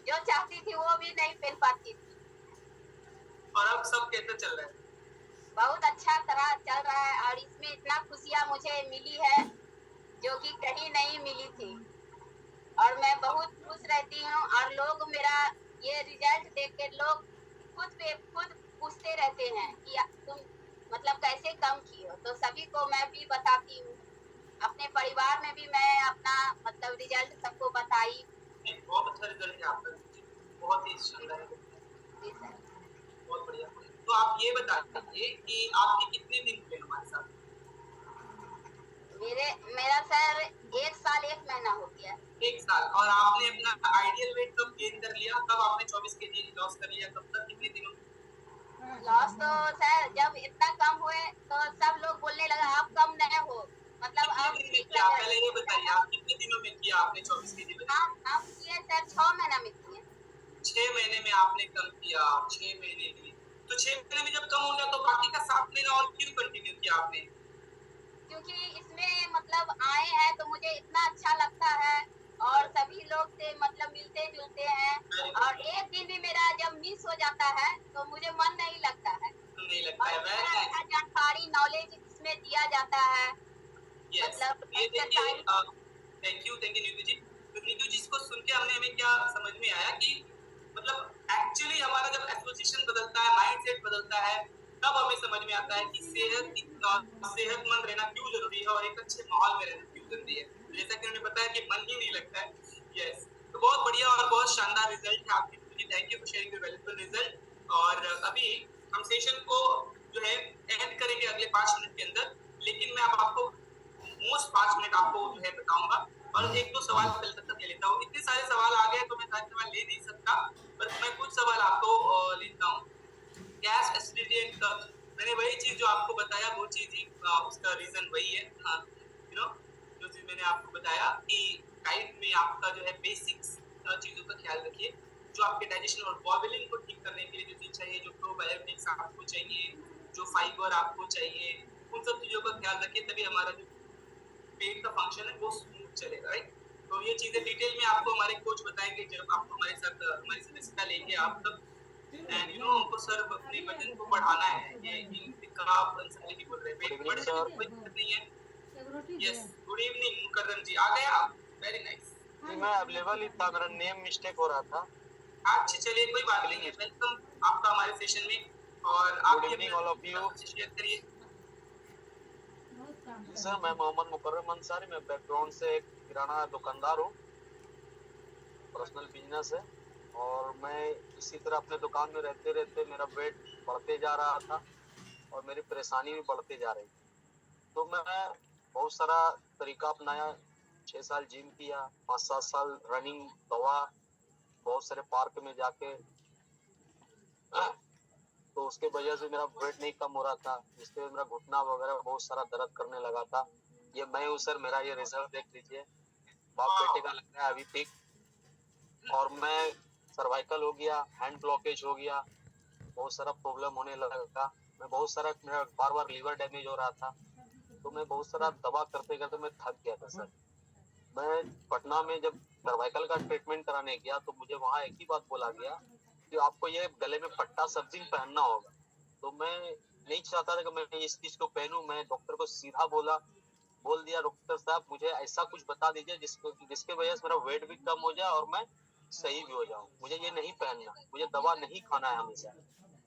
जो चाहती थी वो भी नहीं पहन पाती थी। और अब सब कैसे चल रहा है? बहुत अच्छा तरह चल रहा है, और इसमें इतना खुशियाँ मुझे मिली है जो कि कहीं नहीं मिली थी, और मैं बहुत खुश रहती हूँ। और लोग मेरा ये रिजल्ट देख के लोग खुद पूछते रहते हैं कि तुम मतलब कैसे कम की हो, तो सभी को मैं भी बताती हूँ, अपने परिवार में भी मैं अपना मतलब रिजल्ट सबको बताई। बहुत अच्छा रिजल्ट है आपका, बहुत ही शानदार है। जी सर। बहुत बढ़िया। तो आप ये बताइए कि आपके कितने दिन हुए हमारे साथ? मेरा सर 1 साल 1 महीना हो गया। 1 साल। और आपने अपना आइडियल वेट कब गेन कर लिया? कब आपने 24 केजी लॉस कर लिया? कब तक, कितने दिनों? लॉस तो सर जब इतना कम हुए तो सब लोग बोलने लगा आप कम नहीं हो, मतलब कितने आप दिन में किया? पहले ये बताइए, आप कितने दिनों में किया आपने 24 केजी में? हम किए सर 6 महीना में किए। 6 महीने में आपने कम किया? 6 महीने में, तो 6 महीने में जब कम हो गया तो बाकी का 7 महीना और क्यों कंटिन्यू किया आपने? क्योंकि इसमें मतलब आए हैं तो मुझे इतना अच्छा लगता है और सभी लोग से मतलब मिलते जुलते हैं और एक दिन भी मेरा जब मिस हो जाता है तो मुझे मन नहीं लगता है नहीं लगता और है इतना वेरी अच्छा जानकारी नॉलेज इसमें दिया जाता है यस। मतलब ये देखिए एक्सरसाइज थैंक यू नीतू जी। तो नीतू जी इसको सुन के हमें क्या समझ में आया कि मतलब एक्चुअली हमारा जब एसोसिएशन बदलता है, माइंडसेट बदलता है, तब हमें समझ में आता है कि सेहतमंद रहना क्यों जरूरी है और एक अच्छे माहौल में रहना क्यों जरूरी है। जैसा कि उन्हें पता है कि मन ही नहीं लगता है। यस, तो बहुत बढ़िया और बहुत शानदार रिजल्ट है आपके Neetu ji. Thank you for sharing your valuable result. और अभी हम सेशन को जो है एंड करेंगे अगले 5 मिनट के अंदर, लेकिन मैं अब आपको मोस्ट 5 मिनट आपको जो है बताऊंगा और एक दो सवाल पहले तक ले लेता हूँ। इतने सारे सवाल आ गए तो मैं सारे सवाल ले नहीं सकता, पर मैं कुछ सवाल आपको लेता हूँ। गैस, एसिडिटी एंड कब्ज, मैंने वही चीज जो आपको बताया वो चीज ही उसका रीजन वही है। यू नो जो चीज मैंने आपको बताया कि डाइट में आपका जो है बेसिक्स चीजों का ख्याल रखिए, जो आपके डाइजेशन और बॉयलिंग को ठीक करने के लिए जो चीज चाहिए, जो प्रोबायोटिक्स आपको चाहिए, जो फाइबर आपको चाहिए, उन सब चीजों का ख्याल रखिए, तभी हमारा जो पेट का फंक्शन है वो स्मूथ चलेगा, राइट। तो ये चीजें डिटेल में आपको हमारे कोच बताएंगे जब आपको हमारे साथ हमारी सदस्यता लेंगे आप तब। एंड हमको सर अपने वजन को बढ़ाना है, ये इनका आप समझे की बोल रहे हैं, वेट बढ़ जाए कोई दिक्कत नहीं है। यस, गुड इवनिंग मुकर्रम जी, आ गए आप? वेरी नाइस जी, मैं अवेलेबल ही था, मेरा नेम मिस्टेक हो रहा था। अच्छा, चलिए कोई बात नहीं है। वेलकम आपका हमारे सेशन में, और आप good evening all of you. Share करिए। जी सर, मैं मोहम्मद मुकर्रम अंसारी, मैं बैकग्राउंड से एक किराना दुकानदार हूँ, पर्सनल बिजनेस है, और मैं इसी तरह अपने दुकान में रहते रहते मेरा वेट बढ़ते जा रहा था और मेरी परेशानी भी बढ़ते जा रही थी। तो मैं बहुत सारा तरीका अपनाया, 6 साल जिम किया, 5-7 साल रनिंग, दवा, बहुत सारे पार्क में जाके, तो उसके वजह से मेरा वेट नहीं कम हो रहा था, जिससे मेरा घुटना वगैरह बहुत सारा दर्द करने लगा था। ये मैं हूँ सर, मेरा ये रिजल्ट देख लीजिए, बाप बेटे का लग रहा है अभी ठीक। और मैं सर्वाइकल हो गया, हैंड ब्लॉकेज हो गया, बहुत सारा प्रॉब्लम होने लगा। मैं बहुत सारा, मेरा बार बार लीवर डैमेज हो रहा था, तो मैं बहुत सारा दवा करते करते मैं थक गया था सर। मैं पटना में जब सर्वाइकल का ट्रीटमेंट कराने गया तो मुझे वहाँ एक ही बात बोला गया कि आपको ये गले में पट्टा सब दिन पहनना होगा। तो मैं नहीं चाहता था कि मैं इस चीज को पहनूं। मैं डॉक्टर को सीधा बोल दिया, डॉक्टर साहब मुझे ऐसा कुछ बता दीजिए जिसके वजह से मेरा वेट भी कम हो जाए और मैं सही भी हो जाऊं। मुझे ये नहीं पहनना, मुझे दवा नहीं खाना है हमेशा।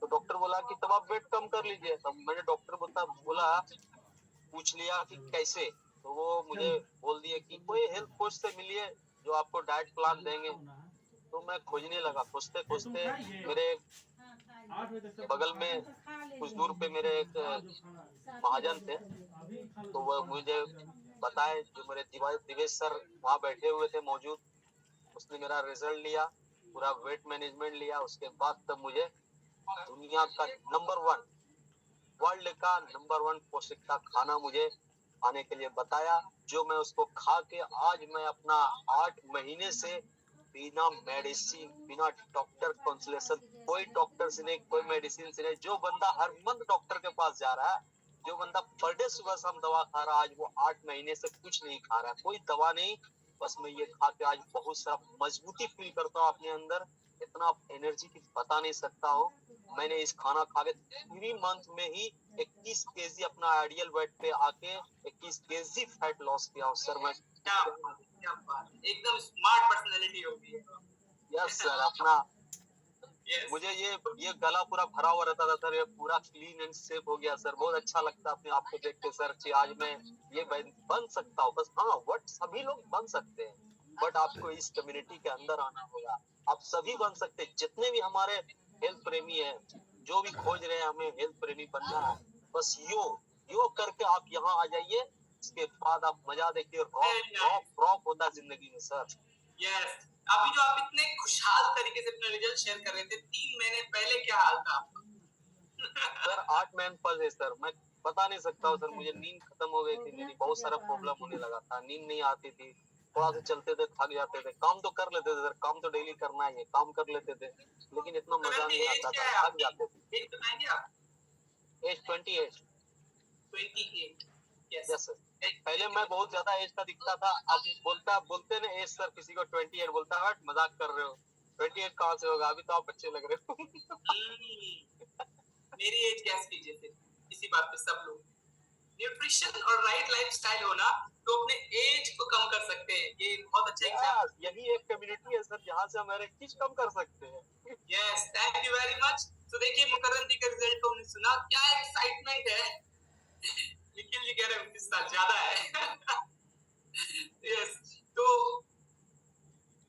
तो डॉक्टर बोला कि तब आप वेट कम कर लीजिए। तब मैंने डॉक्टर बोला, पूछ लिया कि कैसे, तो वो मुझे बोल दिए कि कोई हेल्थ कोच से मिलिए जो आपको डाइट प्लान देंगे। तो मैं खोजने लगा, खोजते खोजते मेरे बगल में कुछ दूर पे मेरे एक महाजन थे, तो वह मुझे बताए, जो मेरे दिवेश सर वहाँ बैठे हुए थे मौजूद। उसने मेरा रिजल्ट लिया, पूरा वेट मैनेजमेंट लिया। उसके बाद तब मुझे दुनिया का नंबर 1, वर्ल्ड का नंबर 1 पौष्टिक का खाना मुझे खाने के लिए बताया, जो मैं उसको खा के आज मैं अपना 8 महीने से बिना मेडिसिन, बिना डॉक्टर कंसल्टेशन, कोई डॉक्टर से नहीं, कोई मेडिसिन से नहीं, जो बंदा हर मंथ डॉक्टर के पास जा रहा है, जो बंदा पर डे सुबह शाम दवा खा रहा है, आज वो 8 महीने से कुछ नहीं खा रहा है, कोई दवा नहीं। बस मैं ये खा के आज बहुत सारा मजबूती फील करता हूँ अपने अंदर, इतना एनर्जी की बता नहीं सकता हूँ। मैंने इस खाना खा के 3 मंथ में ही 21 केजी अपना आइडियल वेट पे आके 21 केजी फैट लॉस किया हूँ सर। मैं क्या बात, एकदम स्मार्ट पर्सनालिटी होगी। यस सर, अपना yes. मुझे ये गला पूरा भरा हुआ रहता था सर, ये पूरा क्लीन एंड सेफ हो गया सर। बहुत अच्छा लगता है अपने आप को देख के सर कि आज मैं ये बन सकता हूँ। बस हाँ, वट सभी लोग बन सकते हैं, बट आपको इस कम्युनिटी के अंदर आना होगा। आप सभी बन सकते हैं, जितने भी हमारे हेल्थ प्रेमी है, जो भी खोज रहे हैं हमें हेल्थ प्रेमी बनना है, बस योग करके आप यहाँ आ जाइए। इसके बाद आप मजा देखिए, रॉक होता है जिंदगी में सर। यस, अभी जो आप इतने खुशहाल तरीके से अपना रिजल्ट शेयर कर रहे थे, 3 महीने पहले क्या हाल था आपका? सर 8 महीने पहले सर, मैं बता नहीं सकता हूँ सर। मुझे नींद खत्म हो गई थी, मेरी बहुत सारा प्रॉब्लम होने लगा था, नींद नहीं आती थी, थोड़ा सा चलते थे थक जाते थे। काम तो कर लेते थे सर, काम तो डेली करना ही है, काम कर लेते थे, लेकिन इतना मजा नहीं आता था, थक जाते थे। एज बताएंगे आप? एज 28। 28, Yes. Yes sir. पहले मैं बहुत ज्यादा एज का दिखता था, अब बोलते ना एज सर किसी को 28 बोलता है, मजाक कर रहे हो, 28 कहाँ से होगा, अभी तो आप बच्चे लग रहे हो। मेरी एज गैस कीजिए फिर इसी बात पे सब लोग। न्यूट्रिशन और राइट लाइफस्टाइल होना तो अपने एज को कम कर सकते हैं। ये बहुत अच्छा एग्जाम्पल। यही एक कम्युनिटी है सर जहाँ से हमारे किस कम कर सकते हैं। Yes, thank you very much. तो देखिए मुकर्रम जी का रिजल्ट को हमने सुना, क्या एक्साइटमेंट है। निखिल जी कह रहे हैं 29 साल ज्यादा है। यस, तो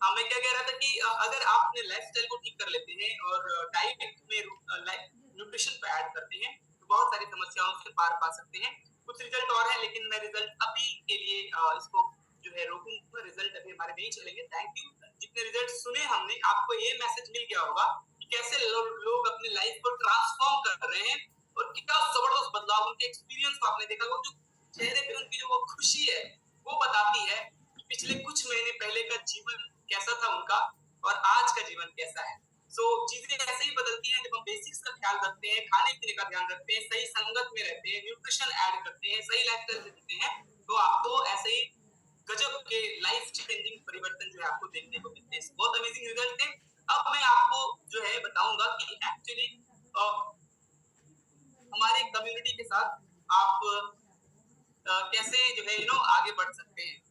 मैं क्या कह रहा था कि अगर आप अपने लाइफस्टाइल को ठीक कर लेते हैं और डाइट में न्यूट्रिशन पे ऐड करते हैं तो बहुत सारी समस्याओं से पार पा सकते हैं। कुछ रिजल्ट और है लेकिन मैं रिजल्ट अभी के लिए इसको जो है रोकूंगा, रिजल्ट अभी हमारे नहीं चलेंगे। Thank you. जितने रिजल्ट सुने हमने, आपको ये मैसेज मिल गया होगा कि कैसे लोग अपनी लाइफ को ट्रांसफॉर्म कर रहे हैं और कितना जबरदस्त बदलाव, उनके एक्सपीरियंस को आपने देखा, वो जो चेहरे पे उनकी जो वो खुशी है वो बताती है कि पिछले कुछ महीने पहले का जीवन कैसा था उनका और आज का जीवन कैसा है। सो चीजें ऐसे ही बदलती हैं जब हम बेसिक्स का ख्याल रखते हैं, खाने पीने का ध्यान रखते हैं, सही संगत में रहते हैं, न्यूट्रिशन ऐड करते हैं, सही लाइफस्टाइल जीते हैं, तो आपको ऐसे ही गजब के लाइफ चेंजिंग परिवर्तन जो है आपको देखने को मिलते हैं। बहुत अमेजिंग रिजल्ट थे। अब मैं आपको जो है बताऊंगा कि एक्चुअली हमारे कम्युनिटी के साथ आप कैसे जो है आगे बढ़ सकते हैं।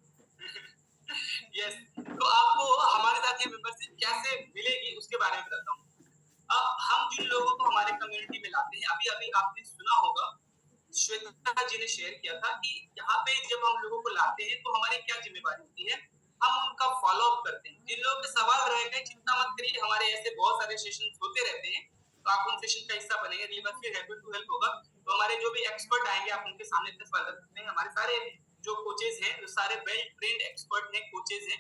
यस, तो आपको हमारे साथ ये मेंबरशिप कैसे मिलेगी उसके बारे में बताता हूँ। अब हम जिन लोगों को हमारे कम्युनिटी में लाते हैं, अभी अभी आपने सुना होगा श्वेता जी ने शेयर किया था कि यहाँ पे जब हम लोगों को लाते हैं तो हमारी क्या जिम्मेदारी होती है, हम उनका फॉलो अप करते हैं। जिन लोगों के सवाल रह गए चिंता मत करिए, हमारे ऐसे बहुत सारे सेशन होते रहते हैं, तो आप उन सेशन का हिस्सा बनेंगे। अगली बार फिर हैप्पी टू हेल्प होगा, तो हमारे जो भी एक्सपर्ट आएंगे आप उनके सामने अपने सवाल रख सकते हैं। हमारे सारे जो कोचेज हैं वो सारे वेल ट्रेन्ड एक्सपर्ट हैं, कोचेज हैं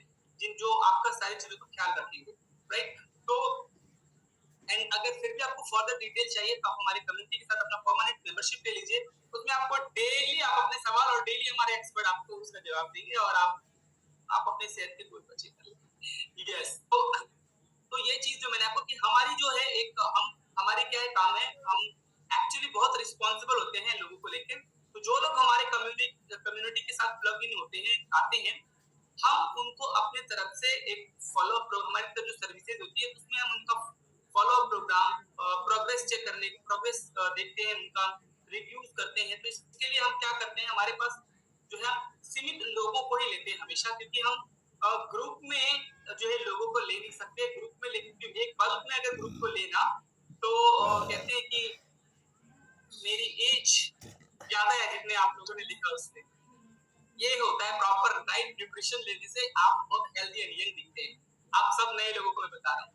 जो आपका सारी चीजों का ख्याल रखेंगे, राइट। तो एंड अगर फिर भी आपको फर्दर डिटेल चाहिए तो आप हमारे कम्युनिटी के साथ अपना परमानेंट मेंबरशिप ले लीजिए। उसमें आपको डेली आप अपने सवाल और डेली हमारे एक्सपर्ट आपको उसका जवाब देंगे और आप अपने सेहत के कोई बचे कर लेंगे। यस, तो ये चीज जो मैंने आपको कि हमारी जो है एक हमारे क्या है काम है, हम एक्चुअली बहुत रिस्पॉन्सिबल होते हैं लोगों को लेकर। तो जो लोग हमारे कम्युनिटी के साथ प्लग इन होते हैं, आते हैं, हम उनको अपने तरफ से एक फॉलो अप हमारी तरफ जो सर्विसेज होती है उसमें हम उनका follow up programme, progress check करने प्रोग्रेस देखते हैं, उनका रिव्यूज करते हैं। तो इसके लिए हम क्या करते हैं, हमारे पास जो है सीमित लोगों को ही लेते हैं हमेशा, क्योंकि हम ग्रुप में जो है लोगों को ले नहीं सकते। ग्रुप में लेकिन एक बल्क में अगर ग्रुप को लेना तो कहते हैं कि मेरी एज ज्यादा है जितने आप लोगों ने लिखा उसमें। ये होता है प्रॉपर राइट न्यूट्रिशन लेने से आप बहुत हेल्दी एंड यंग दिखते हैं। आप सब नए लोगों को मैं बता रहा हूँ।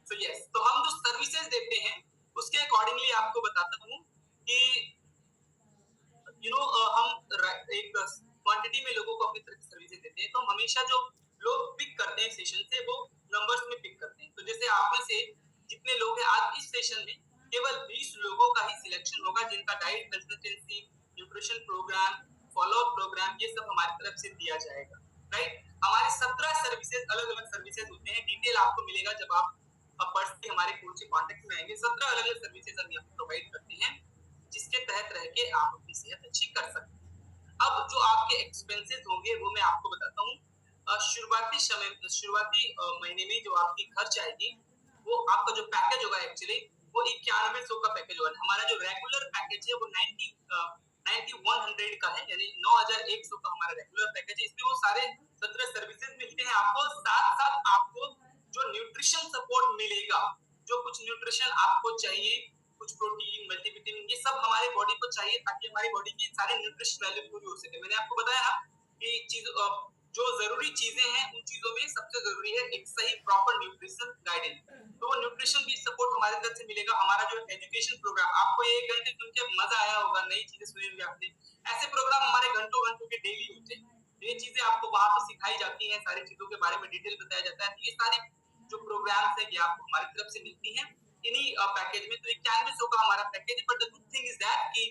सो यस, तो हम जो सर्विसेज देते हैं उसके अकॉर्डिंगली आपको बताता हूँ कि हम एक क्वांटिटी में लोगों को अपनी तरफ से सर्विसेज देते हैं। तो हम हमेशा जो लोग पिक करते हैं सेशन से वो नंबर्स में पिक करते हैं। तो जैसे आप में से जितने लोग हैं आज इस सेशन में केवल 20 लोगों का ही सिलेक्शन होगा जिनका diet consultancy, nutrition programme, follow up programme ये सब हमारी तरफ से दिया जाएगा, राइट। हमारे 17 सर्विसेज अलग अलग सर्विसेज होते हैं। डिटेल आपको मिलेगा जब आप पर्सनली हमारे कोच से कांटेक्ट में आएंगे। 17 अलग अलग सर्विसेज हम यहाँ प्रोवाइड करते हैं जिसके तहत रह के आप अपनी सेहत अच्छी कर सकते हैं। अब जो आपके एक्सपेंसेस होंगे वो मैं आपको बताता हूँ। शुरुआती महीने में जो आपकी खर्च आएगी वो आपका जो पैकेज होगा एक्चुअली वो 9100 का पैकेज होगा। हमारा जो रेगुलर पैकेज है वो 9100 का है, यानी 9100 का हमारा रेगुलर पैकेज है। इसमें वो सारे 17 सर्विसेज मिलते हैं आपको, साथ साथ आपको जो न्यूट्रिशन सपोर्ट मिलेगा, जो कुछ न्यूट्रिशन आपको चाहिए, कुछ प्रोटीन, मल्टीविटामिन, ये सब हमारे बॉडी को चाहिए ताकि हमारी बॉडी की सारे न्यूट्रिशन वैल्यू पूरी हो सके। मैंने आपको बताया ना कि चीज जो जरूरी चीजें हैं उन चीजों में सबसे जरूरी है एक सही प्रॉपर न्यूट्रिशन गाइडेंस। तो वो न्यूट्रिशन भी सपोर्ट हमारे तरफ से मिलेगा। हमारा जो एजुकेशन प्रोग्राम, आपको 1 घंटे सुन के मजा आया होगा, नई चीजें सुनी होंगी आपने। ऐसे प्रोग्राम हमारे घंटों घंटों के डेली होते हैं। ये चीजें आपको वहां पे सिखाई जाती हैं, सारी चीजों के बारे में डिटेल बताया जाता है। ये सारे जो प्रोग्राम्स है ये आपको हमारी तरफ से मिलती हैं इन्हीं पैकेज में। तो 9100 का हमारा package. But the good thing is that कि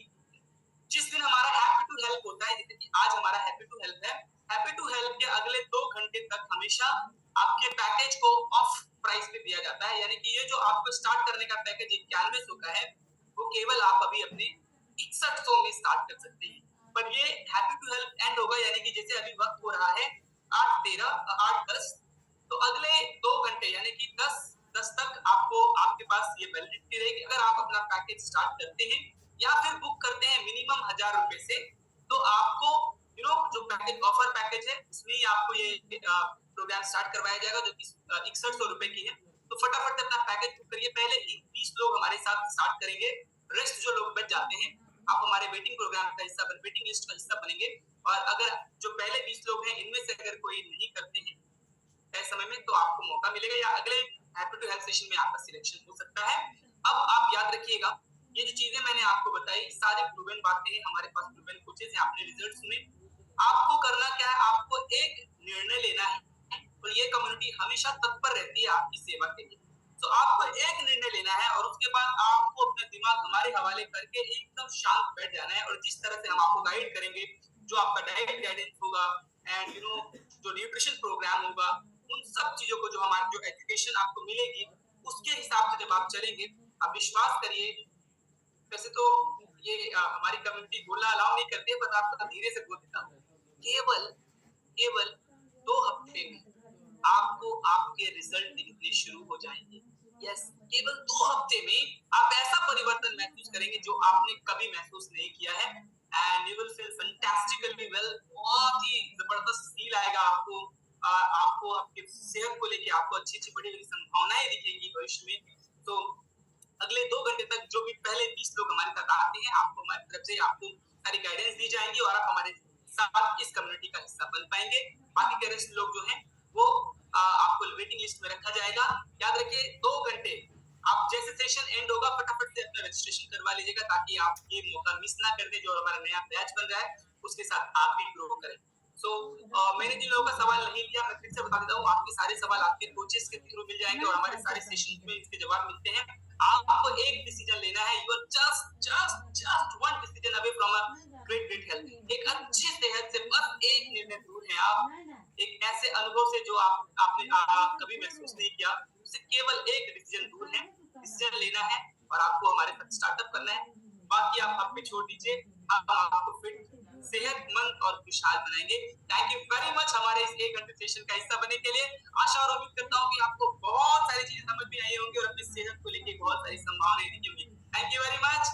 जिस दिन हमारा हैप्पी टू हेल्प होता है, जैसे कि आज हमारा हैप्पी टू हेल्प है, हैप्पी टू हेल्प के अगले 2 घंटे तक हमेशा आपके पैकेज को ऑफ प्राइस पे दिया जाता है। यानी कि ये जो आपको स्टार्ट करने का पैकेज 9100 का है वो केवल आप अभी अपने 6100 में स्टार्ट कर सकते हैं। पर ये हैप्पी टू हेल्प एंड होगा, यानी कि जैसे अभी वक्त हो रहा है 8:10 तो अगले 2 घंटे यानी कि 10 तक आपको आपके पास ये वैलिडिटी रहेगी। अगर आप अपना पैकेज स्टार्ट करते हैं या फिर बुक करते हैं मिनिमम 1000 रुपए से, तो आपको जो पैकेज ऑफर पैकेज है उसमें ही आपको ये प्रोग्राम स्टार्ट करवाया जाएगा, जो कि 6100 रुपए की है। तो फटाफट अपना पैकेज बुक करिए। पहले 20 लोग हमारे साथ स्टार्ट करेंगे, रेस्ट जो लोग बच जाते हैं आप हमारे वेटिंग प्रोग्राम का हिस्सा वेटिंग लिस्ट का हिस्सा बनेंगे। और अगर जो पहले 20 लोग हैं इनमें से अगर कोई नहीं करते हैं तय समय में, तो आपको मौका मिलेगा या अगले हैप्पी टू हेल्प सेशन में आपका सिलेक्शन हो सकता है। अब आप याद रखिएगा, ये जो चीजें मैंने आपको बताई सारी प्रूवन बातें हैं, हमारे पास प्रूवन कोचेस हैं, आपने रिजल्ट सुने। आपको करना क्या है, आपको एक निर्णय लेना है, और ये कम्युनिटी हमेशा तत्पर रहती है आपकी सेवा के लिए। तो आपको एक निर्णय लेना है और उसके बाद आपको अपना दिमाग हमारे हवाले करके एकदम शांत बैठ जाना है, और जिस तरह से हम आपको गाइड करेंगे, जो आपका डाइट गाइडेंस होगा एंड जो न्यूट्रिशन प्रोग्राम होगा, उन सब चीजों को जो हमारी जो एजुकेशन आपको मिलेगी उसके हिसाब से जब आप चलेंगे, आप विश्वास करिए। वैसे तो ये हमारी कम्युनिटी बोलना अलाउ नहीं करती है, पर आपको धीरे से बोल देता हूँ। केवल 2 हफ्ते में आपको आपके रिजल्ट दिखने शुरू हो जाएंगे। यस, केवल 2 हफ्ते में आप ऐसा परिवर्तन महसूस करेंगे जो आपने कभी महसूस नहीं किया है, and you will feel fantastically well. बहुत ही जबरदस्त फील आएगा आपको। आपको आपके सेहत को लेके आपको अच्छी बड़ी संभावनाएं दिखेंगी भविष्य में। तो अगले 2 घंटे तक जो भी पहले 20 लोग हमारे साथ आते हैं, आपको हमारी तरफ से आपको सारी गाइडेंस दी जाएंगी और आप हमारे साथ इस कम्युनिटी का हिस्सा बन पाएंगे। बाकी के रेस्ट लोग जो हैं वो आपको वेटिंग लिस्ट में रखा जाएगा। याद रखिए 2 घंटे, आप जैसे सेशन एंड होगा फटाफट से अपना रजिस्ट्रेशन करवा लीजिएगा, ताकि आप ये मौका मिस ना कर दे। जो हमारा नया बैच बन रहा है उसके साथ आप भी ग्रो करें। सो मैंने जिन लोगों का सवाल नहीं लिया, मैं फिर से बता देता हूँ, आपके सारे सवाल आपके कोचेस के थ्रू मिल जाएंगे और हमारे सारे सेशन में इसके जवाब मिलते हैं। आपको एक डिसीजन लेना है, you are just one decision away from a great health. एक अच्छी सेहत से बस एक निर्णय दूर है आप, एक ऐसे अनुभव से जो आपने कभी महसूस नहीं किया, उससे केवल एक डिसीजन दूर है। डिसीजन लेना है और आपको हमारे साथ स्टार्टअप करना है। बाकी आप पे छोड़ दीजिए, हम आपको फिट, सेहतमंद और खुशहाल बनाएंगे। थैंक यू वेरी मच हमारे इस 1 घंटे सेशन का हिस्सा बनने के लिए। आशा और उम्मीद करता हूँ कि आपको बहुत सारी चीजें समझ में आई होंगी और अपनी सेहत को लेकर बहुत सारी संभावनाएं दिखेंगी। Thank you very much.